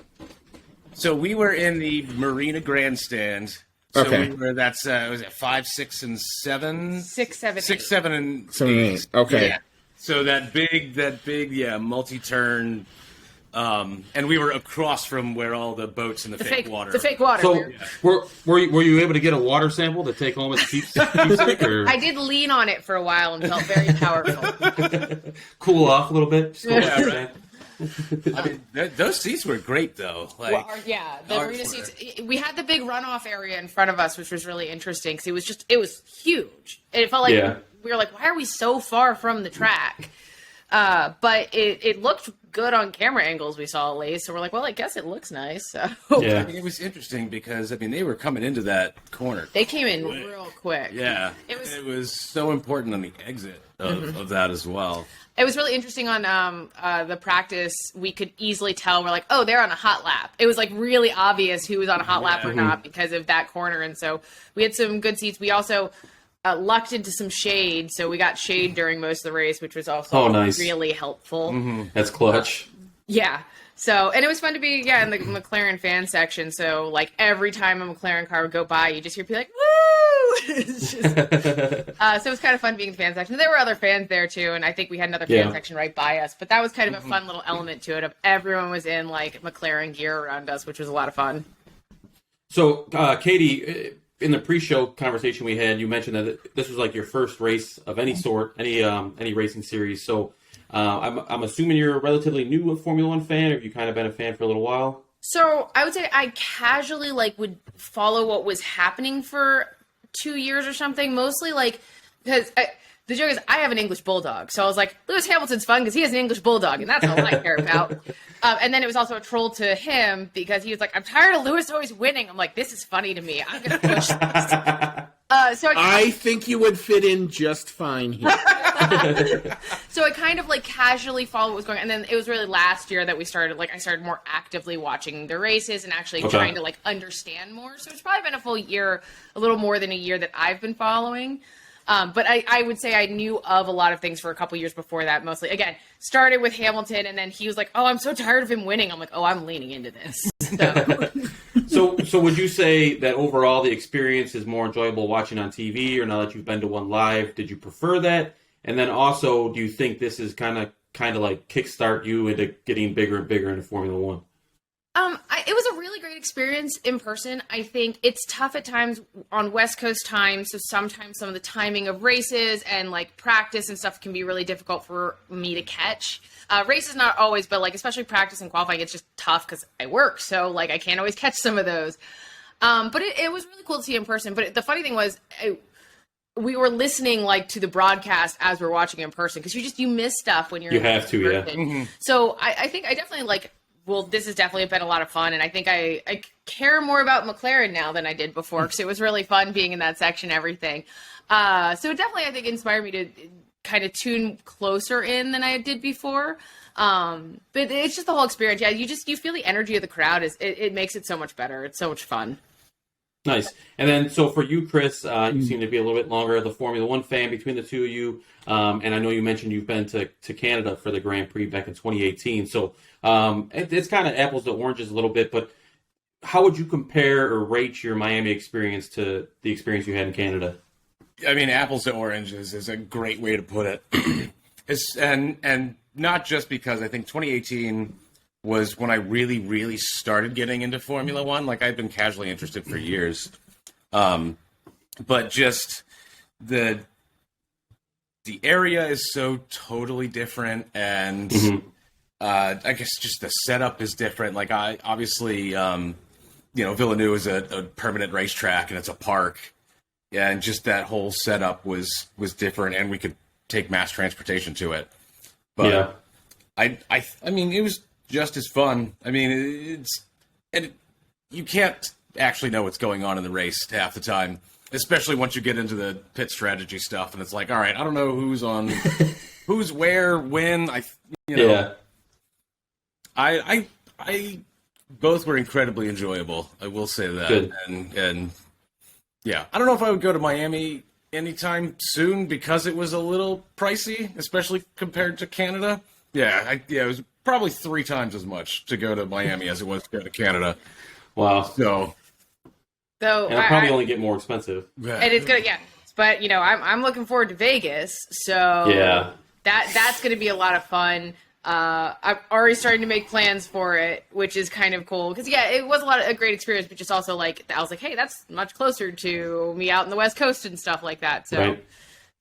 S4: So we were in the Marina Grandstand. So we were, was it 5, 6, and 7?
S5: 6, 7,
S4: 6,
S5: 8.
S4: 7, and
S2: 8. Okay.
S4: Yeah. So that big, multi-turn, and we were across from where all the boats and the fake water.
S5: The fake water.
S1: So were you able to get a water sample to take home as keepsake? Or?
S5: I did lean on it for a while and felt very powerful.
S1: Cool off a little bit.
S4: I mean, those seats were great, though.
S5: The arena seats. We had the big runoff area in front of us, which was really interesting because it was huge. And it felt like we were why are we so far from the track? But it looked good on camera angles we saw at least. So we're well, I guess it looks nice. So
S4: it was interesting because they were coming into that corner.
S5: They came in real quick.
S4: Yeah, it was so important on the exit of that as well.
S5: It was really interesting on the practice. We could easily tell we're oh, they're on a hot lap. It was really obvious who was on a hot lap or not because of that corner. And so we had some good seats. We also lucked into some shade, so we got shade during most of the race, which was also really helpful.
S1: Mm-hmm. That's clutch.
S5: So, and it was fun to be, in the McLaren fan section. So, every time a McLaren car would go by, you just hear people woo! It's just, so it was kind of fun being in the fan section. There were other fans there, too, and I think we had another fan section right by us. But that was kind of a fun little element to it of everyone was in, McLaren gear around us, which was a lot of fun. So,
S1: Katie, in the pre-show conversation we had, you mentioned that this was your first race of any sort, any racing series. So, I'm assuming you're a relatively new Formula One fan, or have you kind of been a fan for a little while?
S5: So I would say I casually would follow what was happening for 2 years or something. Mostly because the joke is I have an English bulldog, so I was Lewis Hamilton's fun because he has an English bulldog, and that's all I care about. And then it was also a troll to him because he was I'm tired of Lewis always winning. I'm this is funny to me. I'm gonna push this. So
S2: I think you would fit in just fine here.
S5: So I kind of casually followed what was going on. And then it was really last year that we started, I started more actively watching the races and actually trying to understand more. So it's probably been a full year, a little more than a year that I've been following. But I would say I knew of a lot of things for a couple years before that, mostly. Again, started with Hamilton, and then he was oh, I'm so tired of him winning. I'm oh, I'm leaning into this.
S1: So would you say that overall the experience is more enjoyable watching on TV, or now that you've been to one live, did you prefer that? And then also, do you think this is kind of kickstart you into getting bigger and bigger into Formula One?
S5: It It was a really great experience in person. I think it's tough at times on West Coast time, so sometimes some of the timing of races and like practice and stuff can be really difficult for me to catch. Races not always, but like especially practice and qualifying, it's just tough because I work, so like I can't always catch some of those. But it was really cool to see in person. But the funny thing was, we were listening like to the broadcast as we're watching in person because you miss stuff when you're
S1: You have to, yeah.
S5: Mm-hmm. So I think I definitely like. Well, this has definitely been a lot of fun, and I think I care more about McLaren now than I did before because it was really fun being in that section and everything. So it definitely, I think, inspired me to kind of tune closer in than I did before. But it's just the whole experience. Yeah, you feel the energy of the crowd. It makes it so much better. It's so much fun.
S1: Nice. And then, so for you, Chris, you seem to be a little bit longer of the Formula One fan between the two of you. And I know you mentioned you've been to Canada for the Grand Prix back in 2018. So it's kind of apples to oranges a little bit, but how would you compare or rate your Miami experience to the experience you had in Canada?
S4: I mean, apples to oranges is a great way to put it. And not just because I think 2018 was when I really, really started getting into Formula One. Like, I've been casually interested for years. But just the area is so totally different, and I guess just the setup is different. Like, I obviously, Villeneuve is a permanent racetrack, and it's a park. Yeah, and just that whole setup was different, and we could take mass transportation to it. But
S1: yeah.
S4: I mean, it was just as fun. I mean, you can't actually know what's going on in the race half the time, especially once you get into the pit strategy stuff, and it's like, all right, I don't know who's on, who's where, when. I both were incredibly enjoyable. I will say that.
S1: Good.
S4: And yeah, I don't know if I would go to Miami anytime soon because it was a little pricey, especially compared to Canada. Yeah, it was probably 3 times as much to go to Miami as it was to go to Canada.
S1: Wow.
S4: So
S1: and it'll probably only get more expensive.
S5: And it's gonna, but I'm looking forward to Vegas, so
S1: Yeah.
S5: that's gonna be a lot of fun. I'm already starting to make plans for it, which is kind of cool because it was a great experience, but just also like I was like, hey, that's much closer to me out in the West Coast and stuff like that. So
S1: right.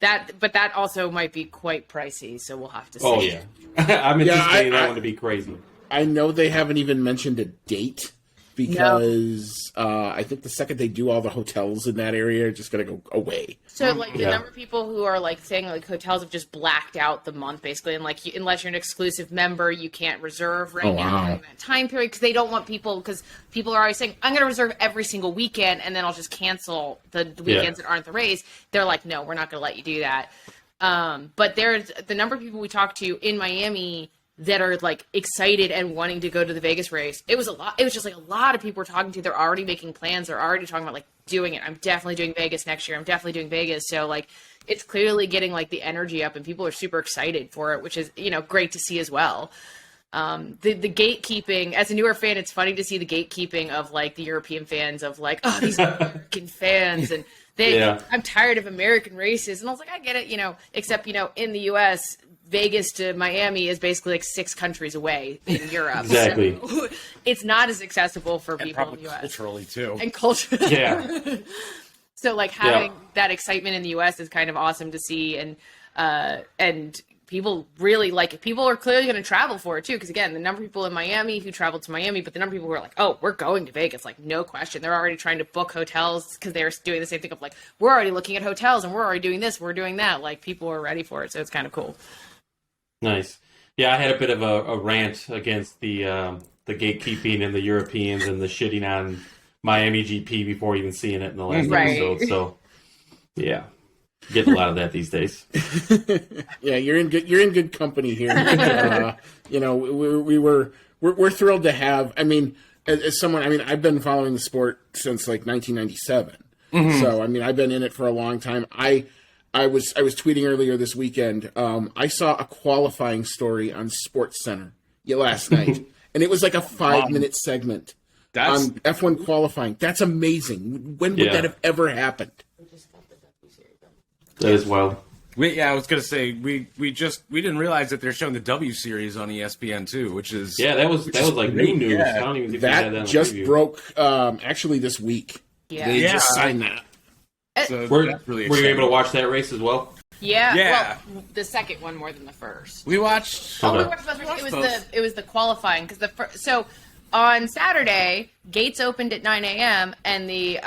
S5: that also might be quite pricey, so we'll have to see.
S1: Oh yeah, I'm anticipating that one to be crazy.
S2: I know they haven't even mentioned a date because I think the second they do, all the hotels in that area are just going to go away.
S5: So, like, the number of people who are, like, saying, like, hotels have just blacked out the month, basically, and, like, unless you're an exclusive member, you can't reserve now during that time period, because they don't want people, because people are always saying, I'm going to reserve every single weekend, and then I'll just cancel the weekends that aren't the race. They're like, no, we're not going to let you do that. But there's the number of people we talked to in Miami that are like excited and wanting to go to the Vegas race. It was a lot. It was just like a lot of people we're talking to. They're already making plans. They're already talking about like doing it. I'm definitely doing Vegas next year. I'm definitely doing Vegas. So like, it's clearly getting like the energy up and people are super excited for it, which is, great to see as well. The gatekeeping, as a newer fan, it's funny to see the gatekeeping of like the European fans of like, oh, these American fans and I'm tired of American races. And I was like, I get it, except, in the US, Vegas to Miami is basically like 6 countries away in Europe.
S1: Exactly.
S5: So it's not as accessible for people in the US.
S4: Culturally too.
S5: And culturally.
S1: Yeah.
S5: So like having that excitement in the US is kind of awesome to see. And people really like it. People are clearly going to travel for it too. Because again, the number of people in Miami who traveled to Miami, but the number of people who are like, oh, we're going to Vegas, like no question. They're already trying to book hotels because they're doing the same thing of like, we're already looking at hotels and we're already doing this, we're doing that. Like people are ready for it. So it's kind of cool.
S1: Nice. Yeah, I had a bit of a rant against the gatekeeping and the Europeans and the shitting on Miami GP before even seeing it in the last episode. So, yeah, getting a lot of that these days.
S2: Yeah, you're in good company here. We're thrilled to have. I mean, as someone, I've been following the sport since like 1997. Mm-hmm. So I've been in it for a long time. I was tweeting earlier this weekend. I saw a qualifying story on SportsCenter last night, and it was like a 5-minute segment on F1 qualifying. That's amazing. When would that have ever happened?
S1: That is wild.
S4: I was gonna say we didn't realize that they're showing the W series on ESPN too, which is
S1: that was like new news.
S2: Yeah.
S1: I don't even think we had that
S2: That
S1: on
S2: just
S1: the preview.
S2: broke actually this week.
S5: Yeah.
S2: They
S4: Yeah.
S2: just signed that.
S4: so
S1: Were
S4: that's really
S1: you
S4: exciting.
S1: able to watch that race as well?
S5: Yeah.
S4: Yeah.
S5: Well, the second one more than the first.
S4: We watched.
S5: Oh, we
S1: Okay.
S5: watched both races. It was
S4: both.
S5: it was the qualifying because so on Saturday gates opened at 9 a.m. and the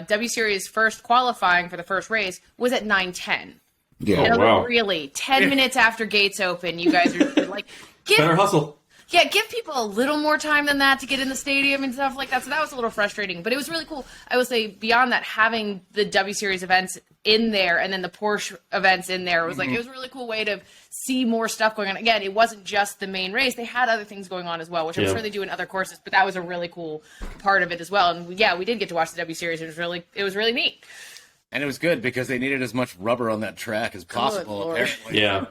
S5: W Series first qualifying for the first race was at 9:10.
S2: Yeah.
S5: And I was
S1: wow.
S5: like, really, 10 minutes after gates open, you guys are like,
S1: Better hustle.
S5: give people a little more time than that to get in the stadium and stuff like that. So that was a little frustrating, but it was really cool. I will say beyond that, having the W Series events in there and then the Porsche events in there was like, it was a really cool way to see more stuff going on. Again, it wasn't just the main race. They had other things going on as well, which I'm
S1: Yeah.
S5: sure they do in other courses, but that was a really cool part of it as well. And yeah, we did get to watch the W Series. It was really neat.
S4: And it was good because they needed as much rubber on that track as possible.
S5: Lord.
S4: Apparently,
S1: Yeah.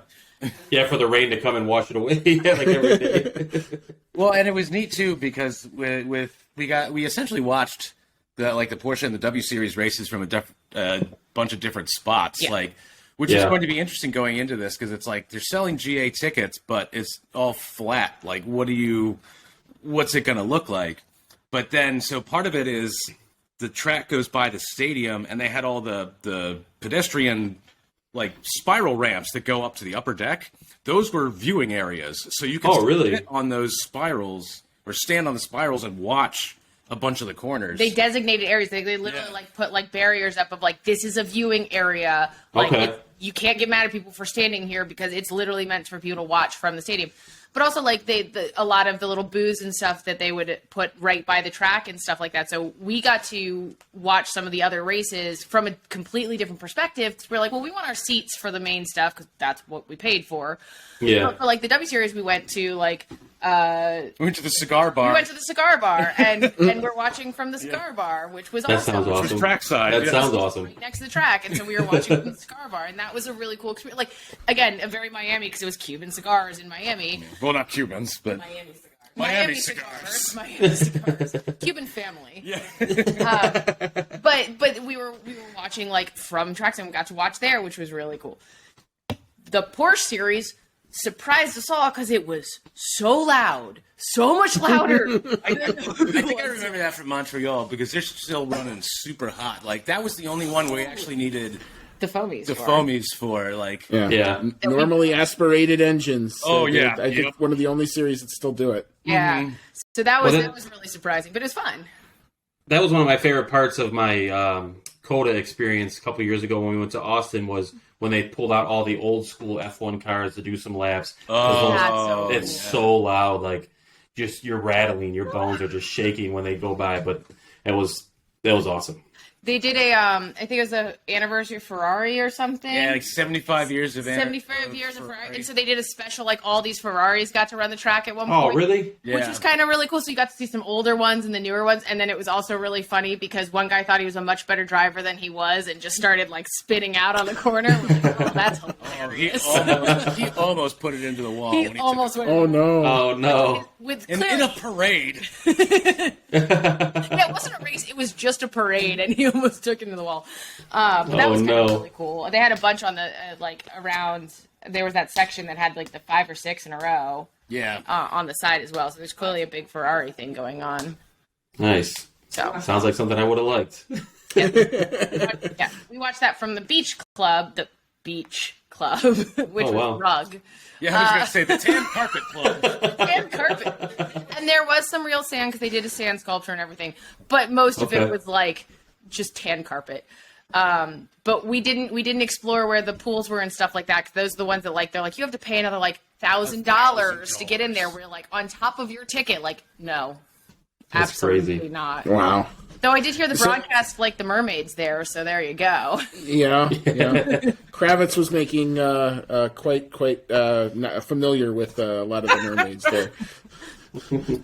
S1: Yeah, for the rain to come and wash it away. Yeah, like every day.
S4: Well, and it was neat too because we essentially watched the Porsche and the W Series races from a bunch of different spots,
S5: Yeah.
S4: which is
S1: Yeah.
S4: going to be interesting going into this because it's like they're selling GA tickets, but it's all flat. Like, what's it going to look like? But then, so part of it is the track goes by the stadium, and they had all the pedestrian spiral ramps that go up to the upper deck. Those were viewing areas, so you can
S1: really?
S4: sit on those spirals or stand on the spirals and watch a bunch of the corners.
S5: They designated areas. They literally
S4: Yeah.
S5: put barriers up of this is a viewing area.
S1: Okay.
S5: You can't get mad at people for standing here because it's literally meant for people to watch from the stadium. But also a lot of the little booths and stuff that they would put right by the track and stuff like that. So we got to watch some of the other races from a completely different perspective. We're like, well, we want our seats for the main stuff because that's what we paid for.
S1: Yeah.
S5: But for the W Series, we went to
S4: We went to the cigar bar.
S5: we went to the cigar bar and we're watching from the cigar bar, which was
S1: That
S5: awesome.
S1: sounds awesome.
S4: trackside.
S1: That
S4: yes.
S1: sounds awesome.
S5: Right next to the track, and so we were watching from the cigar bar, and that was a really cool experience. Again, a very Miami because it was Cuban cigars in Miami.
S4: Well, not Cubans, but
S5: Miami cigars.
S4: Miami
S5: cigars. Miami cigars. Cuban family.
S4: yeah.
S5: But we were watching from tracks, and we got to watch there, which was really cool. The Porsche series surprised us all because it was so loud, so much louder.
S4: I think I remember that from Montreal because they're still running super hot. That was the only one where we actually needed
S5: The foamies.
S4: the
S5: for.
S4: foamies for.
S1: Yeah.
S2: Normally aspirated engines.
S4: Oh, yeah.
S2: I think
S4: Yep.
S2: one of the only series that still do it.
S5: Yeah. So that was
S1: Well,
S5: that was really surprising, but it was fun.
S1: That was one of my favorite parts of my Coda experience a couple years ago when we went to Austin was when they pulled out all the old school F1 cars to do some laps.
S4: Oh,
S1: It's so loud, just you're rattling, your bones are just shaking when they go by. But that was awesome.
S5: They did I think it was the anniversary of Ferrari or something.
S4: Yeah, 75 years of
S5: 75 years of Ferrari. And so they did a special, all these Ferraris got to run the track at one
S1: Oh,
S5: point.
S1: really?
S4: Yeah.
S5: Which was kind of really cool. So you got to see some older ones and the newer ones. And then it was also really funny because one guy thought he was a much better driver than he was and just started spitting out on the corner. We're like, oh, that's hilarious.
S4: he almost put it into the wall.
S5: He
S4: when he
S5: almost
S4: took
S5: went
S2: Oh no!
S1: Oh, no.
S5: with
S4: it.
S5: clear,
S4: in a parade.
S5: yeah, it wasn't a race. It was just a parade, and he almost took it into the wall. But that
S1: Oh,
S5: was kind
S1: no.
S5: of really cool. They had a bunch on the around. There was that section that had the 5 or 6 in a row
S4: Yeah.
S5: on the side as well. So there's clearly a big Ferrari thing going on.
S1: Nice.
S5: So
S1: Sounds like something I would have liked.
S5: yeah, we watched that from the beach club, which
S1: Oh, wow.
S5: was Rug.
S4: Yeah, I was going to say the Tan Carpet Club.
S5: And carpet. And there was some real sand because they did a sand sculpture and everything. But most of
S1: Okay.
S5: it was just tan carpet. But we didn't explore where the pools were and stuff like that. Cause those are the ones that they're you have to pay another $1,000 to get in there. We're on top of your ticket. No,
S1: That's
S5: absolutely
S1: crazy.
S5: not.
S2: Wow.
S5: Though I did hear the broadcast the mermaids there. So there you go.
S2: Yeah. Kravitz was making quite not familiar with a lot of the mermaids there.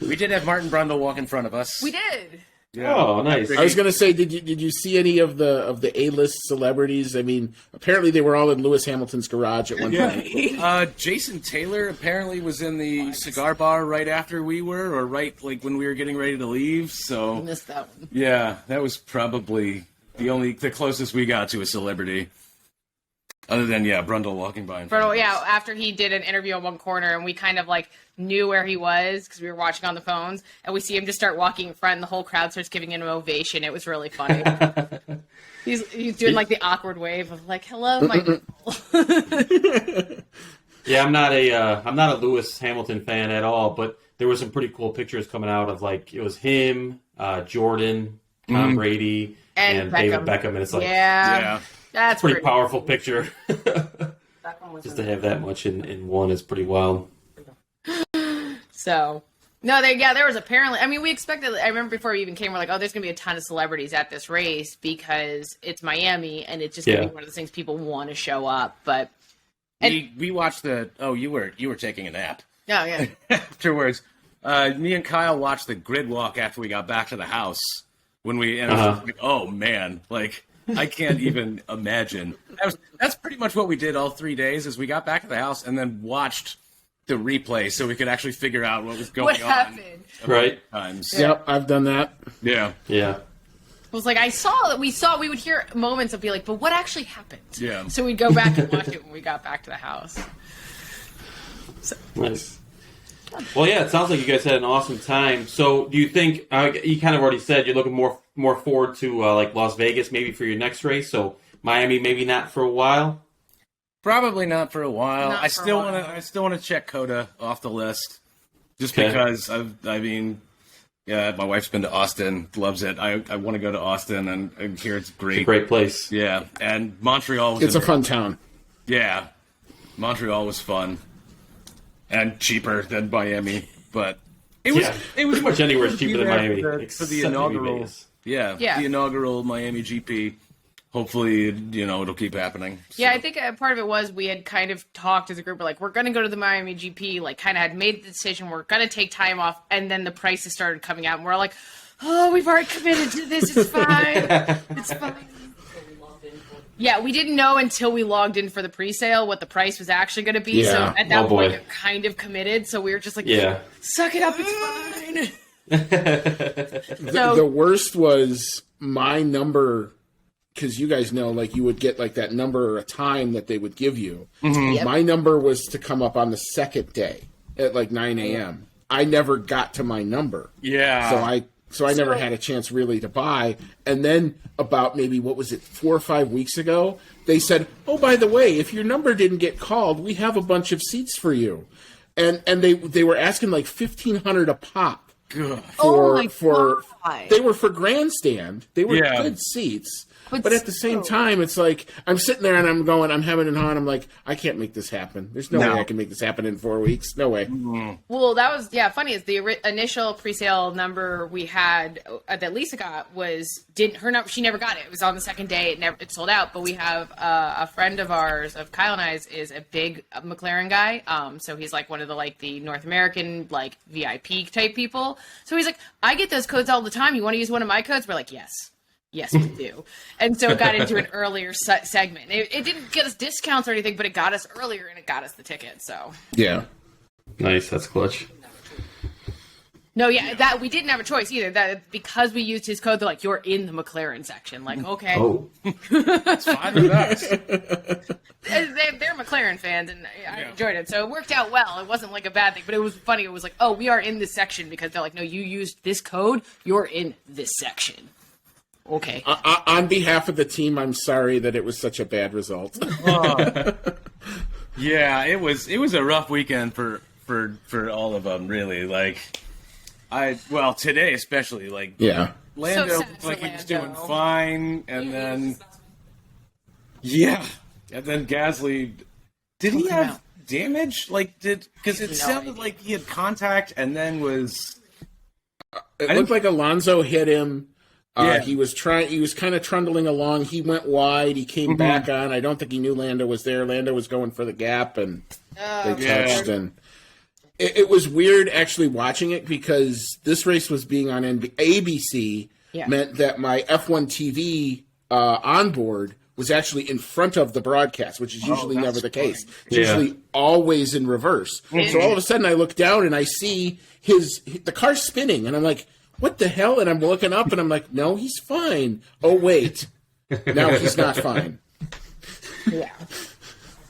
S4: We did have Martin Brundle walk in front of us.
S5: We did.
S1: Oh, nice.
S2: I was going to say, did you see any of the A-list celebrities? I mean, apparently they were all in Lewis Hamilton's garage at one point.
S4: Jason Taylor apparently was in the cigar bar right after we were, or right when we were getting ready to leave. So
S5: Missed that one.
S4: yeah, that was probably the closest we got to a celebrity. Other than Brundle walking by.
S5: After he did an interview on one corner, and we kind of like knew where he was because we were watching on the phones, and we see him just start walking in front, and the whole crowd starts giving him an ovation. It was really funny. he's doing like the awkward wave of like, "Hello, my."
S1: Yeah, I'm not a Lewis Hamilton fan at all, but there were some pretty cool pictures coming out of like it was him, Jordan, Tom Brady, and David Beckham, and it's like
S5: that's
S1: pretty powerful picture. Just to have that much in one is pretty wild.
S5: So, no, there was apparently, I mean, we expected, I remember before we even came, we're like, oh, there's going to be a ton of celebrities at this race because it's Miami and it's just going to be one of those things people want to show up. But
S4: we watched you were taking a nap.
S5: Oh, yeah.
S4: Afterwards, me and Kyle watched the grid walk after we got back to the house and it was just like, oh man, like, I can't even imagine. That's pretty much what we did all 3 days is we got back to the house and then watched the replay so we could actually figure out what was going on.
S5: Happened.
S1: Right.
S2: Times. Yep, I've done that.
S4: Yeah.
S1: Yeah.
S5: It was like, we would hear moments of be like, but what actually happened?
S4: Yeah.
S5: So we'd go back and watch it when we got back to the house.
S1: So. Nice. Well, yeah, it sounds like you guys had an awesome time. So do you think, you kind of already said you're looking more forward to like Las Vegas maybe for your next race, so Miami maybe not for a while?
S4: Probably not for a while. I still want to check Coda off the list just because my wife's been to Austin, loves it. I want to go to Austin and hear it's great.
S1: It's a great place.
S4: Yeah, and Montreal
S2: It's a fun town.
S4: Yeah. Montreal was fun. And cheaper than Miami, but it was
S1: pretty much anywhere cheaper than Miami
S4: for the inaugural. The inaugural Miami GP. Hopefully, it'll keep happening. So.
S5: Yeah, I think part of it was we had kind of talked as a group, we're going to go to the Miami GP, like kind of had made the decision, we're going to take time off, and then the prices started coming out, and we're like, oh, we've already committed to this, it's fine, it's fine. Yeah, we didn't know until we logged in for the pre-sale what the price was actually going to be.
S1: Yeah.
S5: So at that point, it kind of committed. So we were just like, suck it up, it's fine.
S2: The worst was my number, because you guys know, like, you would get like that number or a time that they would give you. Mm-hmm. Yep. My number was to come up on the second day at like 9 a.m. I never got to my number.
S4: Yeah.
S2: So I never had a chance really to buy. And then about maybe, 4 or 5 weeks ago, they said, oh, by the way, if your number didn't get called, we have a bunch of seats for you. And they were asking like $1,500 a pop.
S4: Good.
S2: For they were for grandstand. They were good seats. But at the same time, it's like, I'm sitting there and I'm having it on. I'm like, I can't make this happen. There's no way I can make this happen in 4 weeks. No way.
S4: Mm-hmm.
S5: Well, that was, funny is the initial pre-sale number we had that Lisa got she never got it. It was on the second day. It sold out. But we have a friend of ours, of Kyle and I's, is a big McLaren guy. So he's like one of the North American, like VIP type people. So he's like, I get those codes all the time. You want to use one of my codes? We're like, yes. Yes, we do. And so it got into an earlier segment. It didn't get us discounts or anything, but it got us earlier and it got us the ticket. So
S2: yeah,
S1: nice. That's clutch.
S5: No, that we didn't have a choice either. That because we used his code, they're like, you're in the McLaren section. Like, okay,
S4: it's fine with us.
S5: They're McLaren fans, and I enjoyed it. So it worked out well. It wasn't like a bad thing, but it was funny. It was like, oh, we are in this section because they're like, no, you used this code. You're in this section. Okay.
S2: On behalf of the team, I'm sorry that it was such a bad result.
S4: Yeah, it was a rough weekend for all of them, really. Like, today especially, like, Lando looked like he was doing fine, and then and then Gasly, did he have damage? Like, because it sounded like he had contact, and then was.
S2: It looked like Alonso hit him. He was kind of trundling along. He went wide. He came back on. I don't think he knew Lando was there. Lando was going for the gap, and they touched. And it was weird actually watching it because this race was being on ABC. Meant that my F1 TV onboard was actually in front of the broadcast, which is usually never the case. It's usually always in reverse. So all of a sudden, I look down and I see the car spinning, and I'm like, what the hell? And I'm looking up and I'm like, no, he's fine. Oh, wait. Now he's not fine.
S5: Yeah.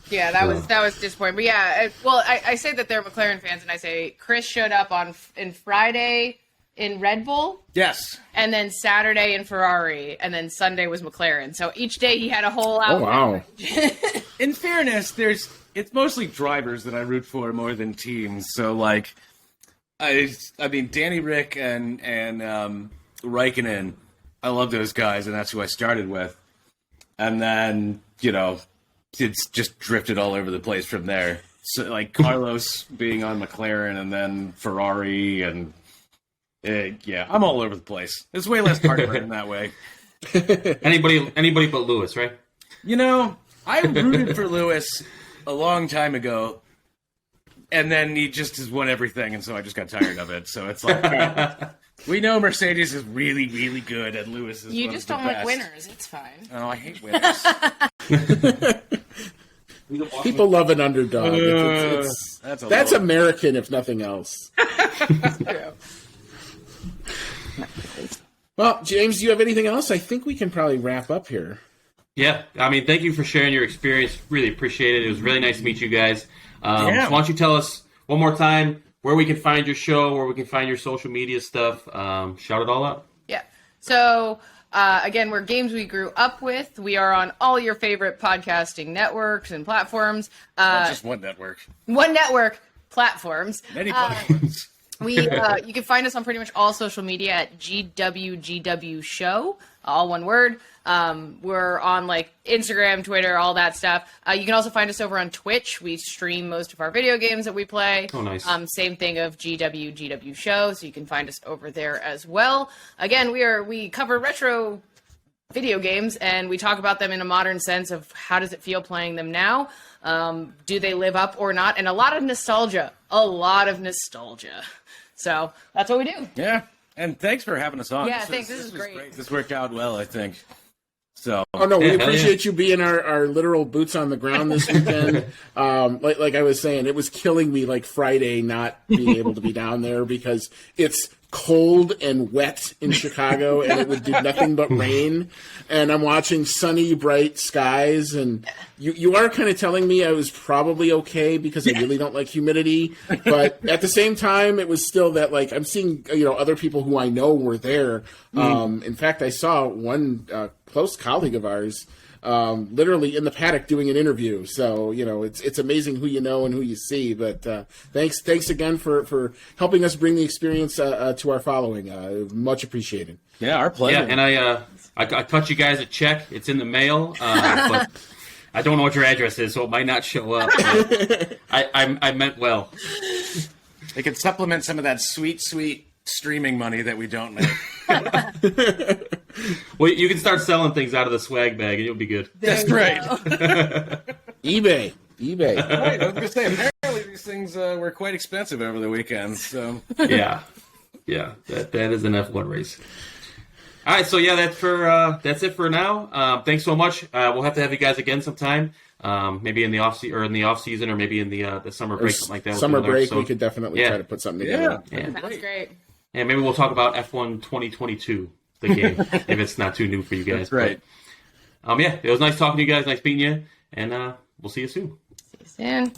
S5: Yeah, that was disappointing. But yeah, I say that they're McLaren fans, and I say Chris showed up in Friday in Red Bull.
S4: Yes.
S5: And then Saturday in Ferrari, and then Sunday was McLaren. So each day he had a whole outfit.
S2: Oh, wow.
S4: In fairness, it's mostly drivers that I root for more than teams. So, like, I mean, Danny Rick and Raikkonen, I love those guys, and that's who I started with. And then, it's just drifted all over the place from there. So, like, Carlos being on McLaren, and then Ferrari, and I'm all over the place. It's way less heartburn that way.
S1: Anybody but Lewis, right?
S4: I rooted for Lewis a long time ago, and then he just has won everything, and so I just got tired of it. So it's like, we know Mercedes is really, really good, and Lewis is
S5: You just don't like winners. It's fine.
S4: Oh, I hate winners.
S2: People love an underdog. That's American, if nothing else. Well, James, do you have anything else? I think we can probably wrap up here.
S1: Yeah, I mean, thank you for sharing your experience. Really appreciate it. It was really nice to meet you guys. So why don't you tell us one more time where we can find your show, where we can find your social media stuff. Shout it all out.
S5: Yeah. So, again, we're Games We Grew Up With. We are on all your favorite podcasting networks and platforms.
S4: Not just one network.
S5: One network, platforms.
S4: Many platforms.
S5: You can find us on pretty much all social media at GWGW Show, all one word. We're on like Instagram, Twitter, all that stuff. You can also find us over on Twitch. We stream most of our video games that we play.
S1: Oh, nice.
S5: Same thing of GWGW Show, so you can find us over there as well. Again, we cover retro video games, and we talk about them in a modern sense of how does it feel playing them now. Do they live up or not? And a lot of nostalgia. So that's what we do.
S4: Yeah, and thanks for having us on.
S5: Yeah, thanks. This is great.
S4: This worked out well, I think. So.
S2: Oh no, we appreciate you being our literal boots on the ground this weekend. Like I was saying, it was killing me like Friday not being able to be down there because it's cold and wet in Chicago and it would do nothing but rain. And I'm watching sunny, bright skies, and you are kind of telling me I was probably okay because I really don't like humidity. But at the same time, it was still that like I'm seeing other people who I know were there. In fact, I saw one close colleague of ours literally in the paddock doing an interview. So it's amazing who you know and who you see. But thanks again for helping us bring the experience to our following. Much appreciated.
S4: Yeah, our pleasure.
S1: Yeah, and I cut you guys a check. It's in the mail, but I don't know what your address is, so it might not show up. I meant well.
S4: They could supplement some of that sweet streaming money that we don't make.
S1: Well, you can start selling things out of the swag bag, and you'll be good.
S4: That's right.
S2: eBay.
S4: Right, I was going to say, apparently these things were quite expensive over the weekend. So
S1: Yeah, that is an F1 race. All right, so yeah, that's it for now. Thanks so much. We'll have to have you guys again sometime. Maybe in the off season, or maybe in the summer break, something like that.
S2: Summer break, we could definitely try to put something together.
S1: Yeah.
S5: That's great.
S1: And maybe we'll talk about F1 2022, the game, if it's not too new for you guys.
S4: That's right.
S1: But, it was nice talking to you guys. Nice meeting you, and we'll see you soon.
S5: See you soon.